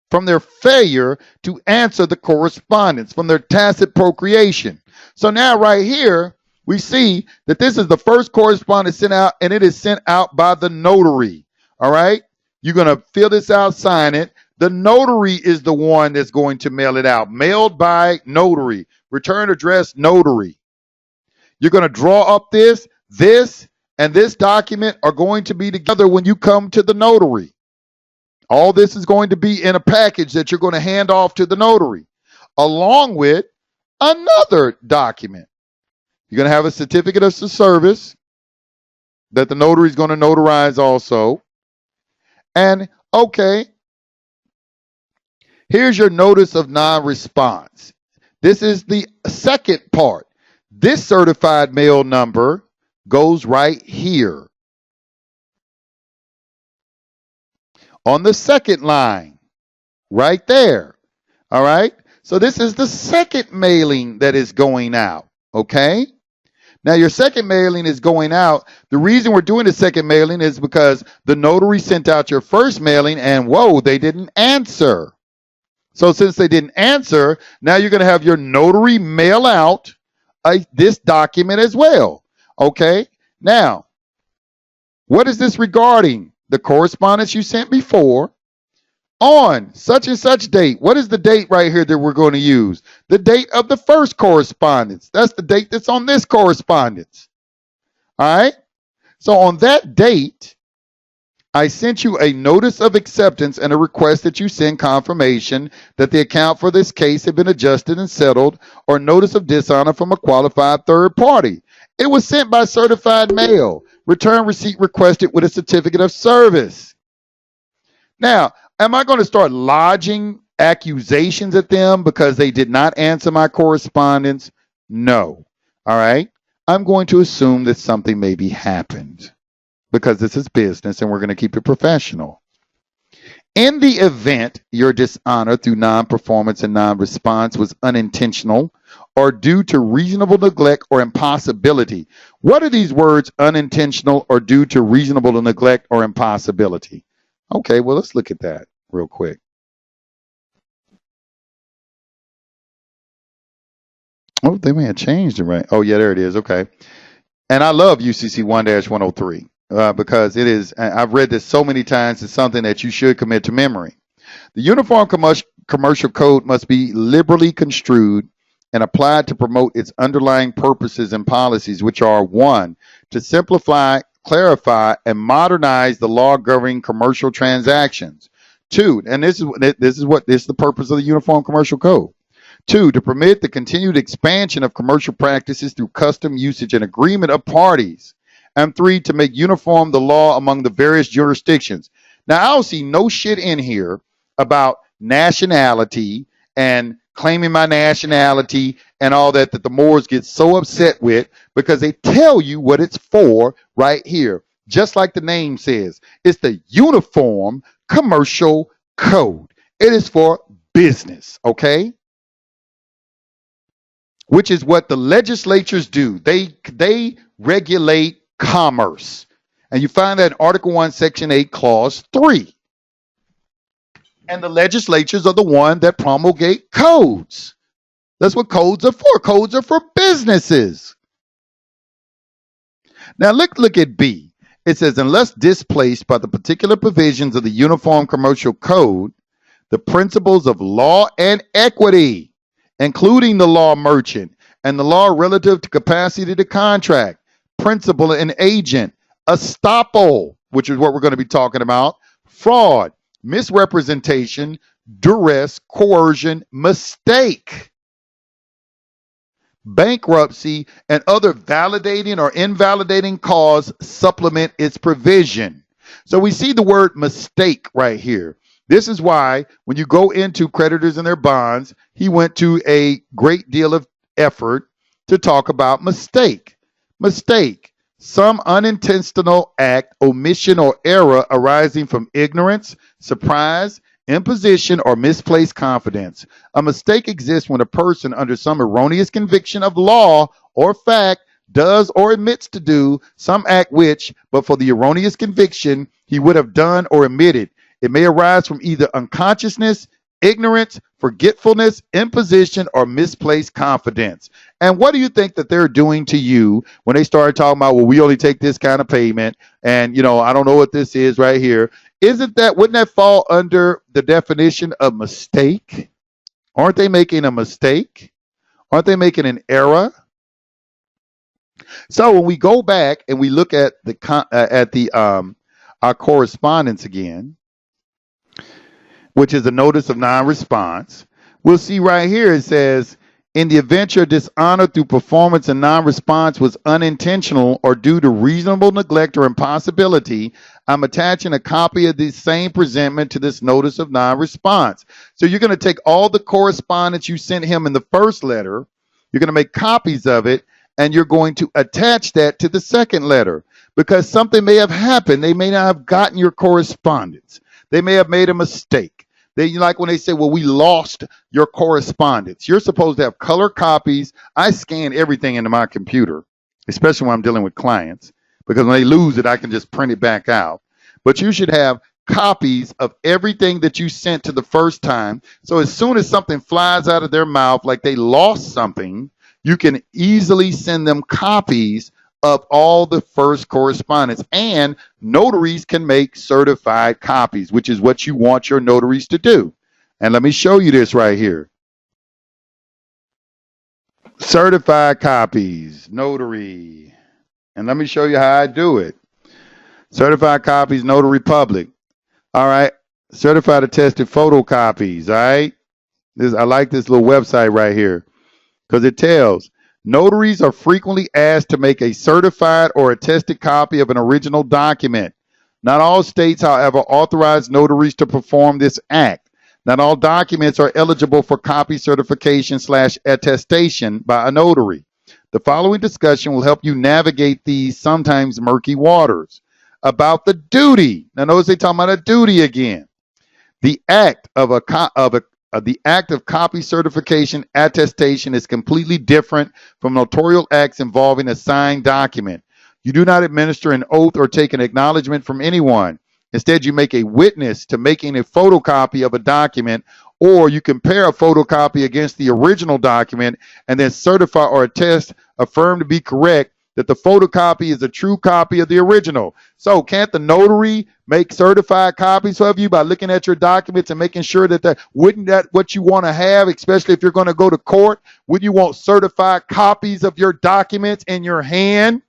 Speaker 1: from their failure to answer the correspondence, from their tacit procreation. So now right here, we see that this is the first correspondence sent out, and it is sent out by the notary. All right? You're going to fill this out, sign it. The notary is the one that's going to mail it out. Mailed by notary. Return address notary. You're going to draw up this, and this document are going to be together when you come to the notary. All this is going to be in a package that you're going to hand off to the notary, along with another document. You're going to have a certificate of service that the notary is going to notarize also. And, okay, here's your notice of non-response. This is the second part. This certified mail number goes right here on the second line, right there. All right? So this is the second mailing that is going out, okay? Now, your second mailing is going out. The reason we're doing the second mailing is because the notary sent out your first mailing and, whoa, they didn't answer. So since they didn't answer, now you're going to have your notary mail out this document as well. Okay? Now, what is this regarding? The correspondence you sent before on such and such date. What is the date right here that we're going to use? The date of the first correspondence. That's the date that's on this correspondence. All right? So on that date, I sent you a notice of acceptance and a request that you send confirmation that the account for this case had been adjusted and settled, or notice of dishonor from a qualified third party. It was sent by certified mail. Return receipt requested with a certificate of service. Now, am I going to start lodging accusations at them because they did not answer my correspondence? No. All right? I'm going to assume that something maybe happened, because this is business and we're going to keep it professional. In the event your dishonor through non-performance and non-response was unintentional or due to reasonable neglect or impossibility. What are these words, unintentional or due to reasonable neglect or impossibility? Okay, well, let's look at that real quick. Oh, they may have changed it, right? Oh, yeah, there it is. Okay. And I love UCC 1-103. Because it is, I've read this so many times, it's something that you should commit to memory. The Uniform Commercial Code must be liberally construed and applied to promote its underlying purposes and policies, which are: 1, to simplify, clarify, and modernize the law governing commercial transactions. 2, and this is the purpose of the Uniform Commercial Code. 2, to permit the continued expansion of commercial practices through custom, usage, and agreement of parties. And 3, to make uniform the law among the various jurisdictions. Now, I don't see no shit in here about nationality and claiming my nationality and all that the Moors get so upset with, because they tell you what it's for right here. Just like the name says, it's the Uniform Commercial Code. It is for business, okay? Which is what the legislatures do. They regulate commerce. And you find that in Article 1, Section 8, Clause 3. And the legislatures are the one that promulgate codes. That's what codes are for. Codes are for businesses. Now look at B. It says, unless displaced by the particular provisions of the Uniform Commercial Code, the principles of law and equity, including the law merchant and the law relative to capacity to contract, principal and agent, estoppel, which is what we're going to be talking about, fraud, misrepresentation, duress, coercion, mistake, bankruptcy, and other validating or invalidating cause supplement its provision. So we see the word mistake right here. This is why when you go into creditors and their bonds, he went to a great deal of effort to talk about mistake. Mistake, some unintentional act, omission, or error arising from ignorance, surprise, imposition, or misplaced confidence. A mistake exists when a person, under some erroneous conviction of law or fact, does or admits to do some act which, but for the erroneous conviction, he would have done or omitted. It may arise from either unconsciousness, ignorance, forgetfulness, imposition, or misplaced confidence. And what do you think that they're doing to you when they start talking about, well, we only take this kind of payment, and I don't know what this is right here? Wouldn't that fall under the definition of mistake? Aren't they making a mistake? Aren't they making an error? So when we go back and we look at our correspondence again, which is a notice of non-response, we'll see right here it says, in the event your dishonor through performance and non-response was unintentional or due to reasonable neglect or impossibility, I'm attaching a copy of the same presentment to this notice of non-response. So you're going to take all the correspondence you sent him in the first letter, you're going to make copies of it, and you're going to attach that to the second letter because something may have happened. They may not have gotten your correspondence. They may have made a mistake. Like when they say, well, we lost your correspondence. You're supposed to have color copies. I scan everything into my computer, especially when I'm dealing with clients, because when they lose it, I can just print it back out. But you should have copies of everything that you sent to the first time. So as soon as something flies out of their mouth, like they lost something, you can easily send them copies of all the first correspondence. And notaries can make certified copies, which is what you want your notaries to do. And let me show you this right here. Certified copies, notary. And let me show you how I do it. Certified copies, Notary Public. All right. Certified attested photocopies. All right. I like this little website right here because it tells notaries are frequently asked to make a certified or attested copy of an original document. Not all states, however, authorize notaries to perform this act. Not all documents are eligible for copy certification/attestation by a notary. The following discussion will help you navigate these sometimes murky waters. About the duty. Now notice they talking about a duty again. The act of copy certification attestation is completely different from notarial acts involving a signed document. You do not administer an oath or take an acknowledgement from anyone. Instead, you make a witness to making a photocopy of a document, or you compare a photocopy against the original document and then certify or attest, affirm to be correct that the photocopy is a true copy of the original. So can't the notary make certified copies of you by looking at your documents and making sure wouldn't that what you want to have, especially if you're going to go to court? Wouldn't you want certified copies of your documents in your hand?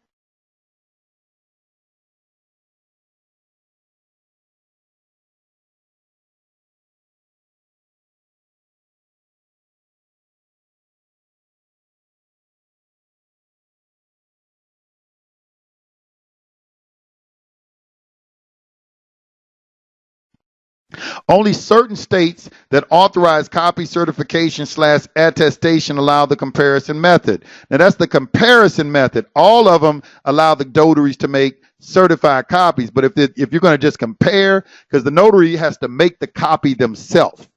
Speaker 1: Only certain states that authorize copy certification/attestation allow the comparison method. Now that's the comparison method. All of them allow the notaries to make certified copies. But if you're going to just compare, because the notary has to make the copy themselves.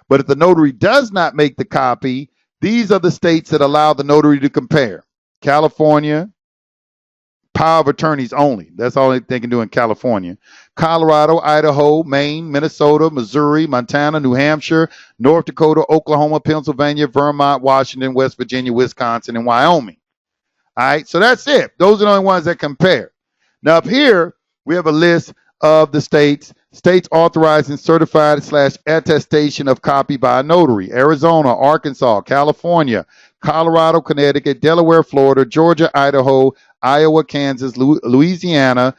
Speaker 1: But if the notary does not make the copy, these are the states that allow the notary to compare. California, power of attorneys only. That's all they can do in California. Colorado, Idaho, Maine, Minnesota, Missouri, Montana, New Hampshire, North Dakota, Oklahoma, Pennsylvania, Vermont, Washington, West Virginia, Wisconsin, and Wyoming. All right, so that's it. Those are the only ones that compare. Now up here, we have a list of the states authorizing certified/attestation of copy by a notary. Arizona, Arkansas, California, Colorado, Connecticut, Delaware, Florida, Georgia, Idaho, Iowa, Kansas, Louisiana,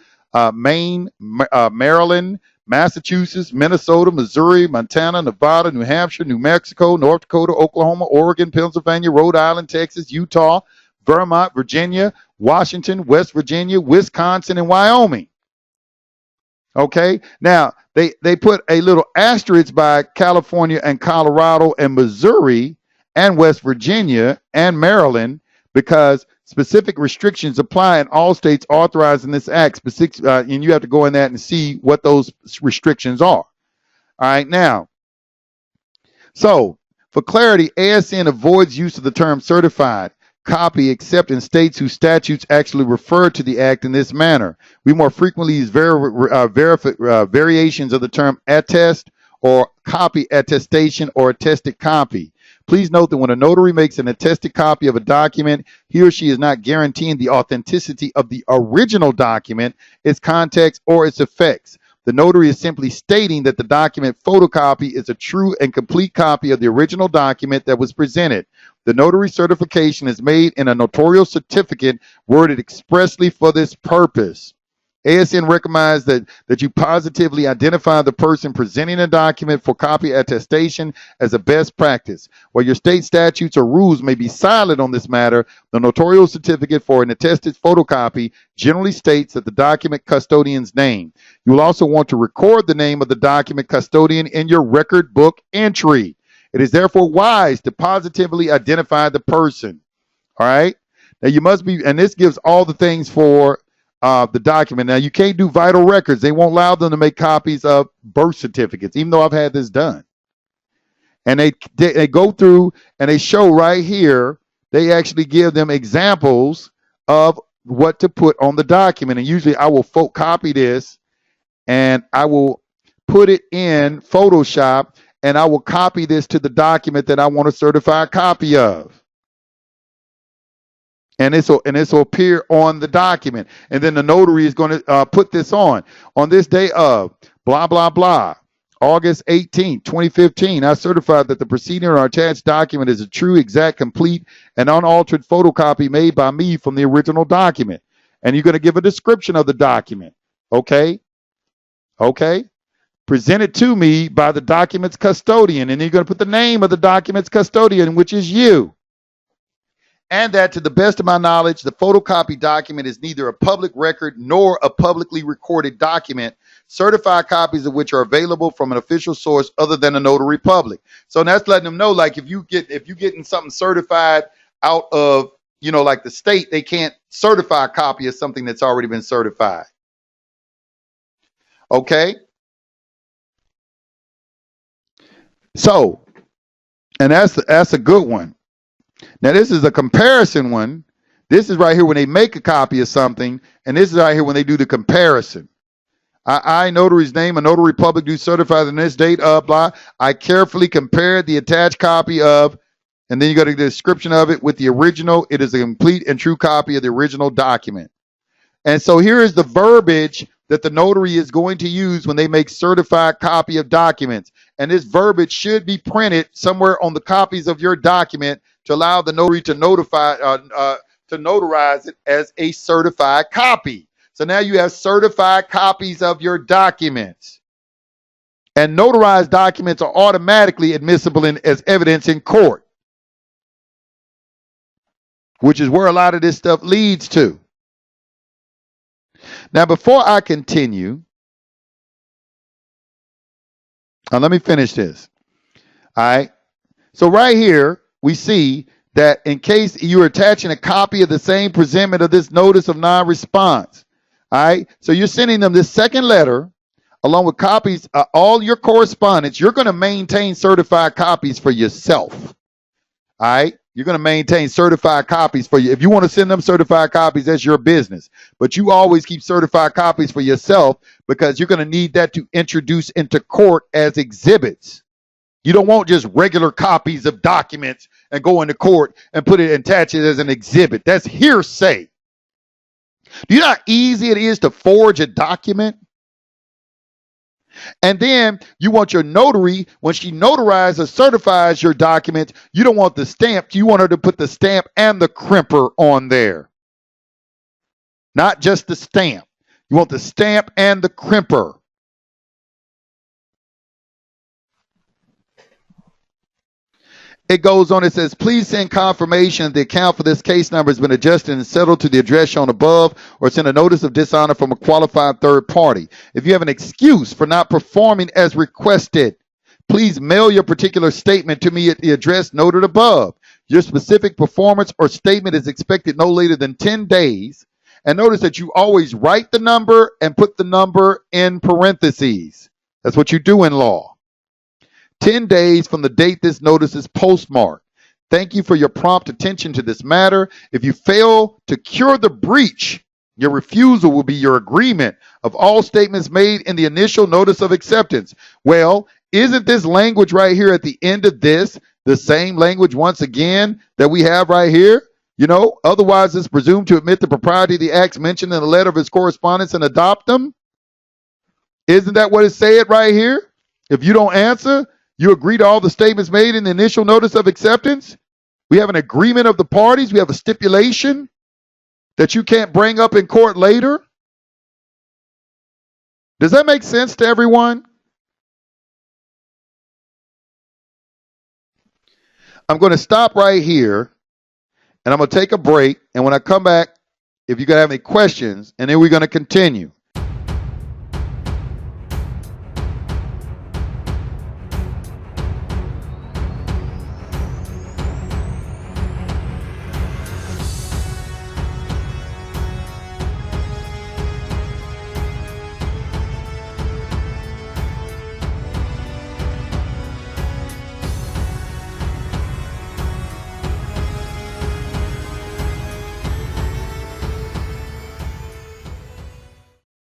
Speaker 1: Maine, Maryland, Massachusetts, Minnesota, Missouri, Montana, Nevada, New Hampshire, New Mexico, North Dakota, Oklahoma, Oregon, Pennsylvania, Rhode Island, Texas, Utah, Vermont, Virginia, Washington, West Virginia, Wisconsin, and Wyoming. Okay. Now they put a little asterisk by California and Colorado and Missouri and West Virginia and Maryland because specific restrictions apply in all states authorized in this act. And you have to go in that and see what those restrictions are. All right. Now, so for clarity, ASN avoids use of the term certified copy except in states whose statutes actually refer to the act in this manner. We more frequently use variations of the term attest or copy attestation or attested copy. Please note that when a notary makes an attested copy of a document, he or she is not guaranteeing the authenticity of the original document, its context, or its effects. The notary is simply stating that the document photocopy is a true and complete copy of the original document that was presented. The notary certification is made in a notarial certificate worded expressly for this purpose. ASN recommends that you positively identify the person presenting a document for copy attestation as a best practice. While your state statutes or rules may be silent on this matter, the notarial certificate for an attested photocopy generally states that the document custodian's name. You will also want to record the name of the document custodian in your record book entry. It is therefore wise to positively identify the person. All right. Now you must be, and this gives all the things for the document. Now you can't do vital records. They won't allow them to make copies of birth certificates, even though I've had this done. And they go through and they show right here, they actually give them examples of what to put on the document. And usually I will copy this and I will put it in Photoshop and I will copy this to the document that I want a certified copy of. And this will appear on the document. And then the notary is going to put this on this day of blah, blah, blah. August 18, 2015, I certified that the preceding or attached document is a true, exact, complete, and unaltered photocopy made by me from the original document. And you're going to give a description of the document. Okay? Okay? Presented to me by the document's custodian. And you're going to put the name of the document's custodian, which is you. And that, to the best of my knowledge, the photocopy document is neither a public record nor a publicly recorded document, certified copies of which are available from an official source other than a notary public. So that's letting them know, like, if you're getting something certified out of, like the state, they can't certify a copy of something that's already been certified. Okay. So, and that's a good one. Now, this is a comparison one. This is right here when they make a copy of something, and this is right here when they do the comparison. I notary's name, a notary public, do certified in this date of blah. I carefully compared the attached copy of, and then you go to the description of it with the original. It is a complete and true copy of the original document. And so here is the verbiage that the notary is going to use when they make certified copy of documents. And this verbiage should be printed somewhere on the copies of your document to allow the notary to notarize it as a certified copy. So now you have certified copies of your documents. And notarized documents are automatically admissible as evidence in court, which is where a lot of this stuff leads to. Now, before I continue, let me finish this. All right. So right here, we see that in case you're attaching a copy of the same presentment of this notice of non-response. All right. So you're sending them this second letter along with copies of all your correspondence. You're going to maintain certified copies for yourself. All right. You're going to maintain certified copies for you. If you want to send them certified copies, that's your business. But you always keep certified copies for yourself because you're going to need that to introduce into court as exhibits. You don't want just regular copies of documents and go into court and put it and attach it as an exhibit. That's hearsay. Do you know how easy it is to forge a document? And then you want your notary, when she notarizes or certifies your document, you don't want the stamp. You want her to put the stamp and the crimper on there. Not just the stamp. You want the stamp and the crimper. It goes on, it says, please send confirmation the account for this case number has been adjusted and settled to the address shown above, or send a notice of dishonor from a qualified third party. If you have an excuse for not performing as requested, please mail your particular statement to me at the address noted above. Your specific performance or statement is expected no later than 10 days. And notice that you always write the number and put the number in parentheses. That's what you do in law. 10 days from the date this notice is postmarked. Thank you for your prompt attention to this matter. If you fail to cure the breach, your refusal will be your agreement of all statements made in the initial notice of acceptance. Well, isn't this language right here at the end of this the same language once again that we have right here? You know, otherwise it's presumed to admit the propriety of the acts mentioned in the letter of his correspondence and adopt them. Isn't that what it said right here? If you don't answer, you agree to all the statements made in the initial notice of acceptance. We have an agreement of the parties. We have a stipulation that you can't bring up in court later. Does that make sense to everyone? I'm going to stop right here and I'm going to take a break. And when I come back, if you have any questions, and then we're going to continue.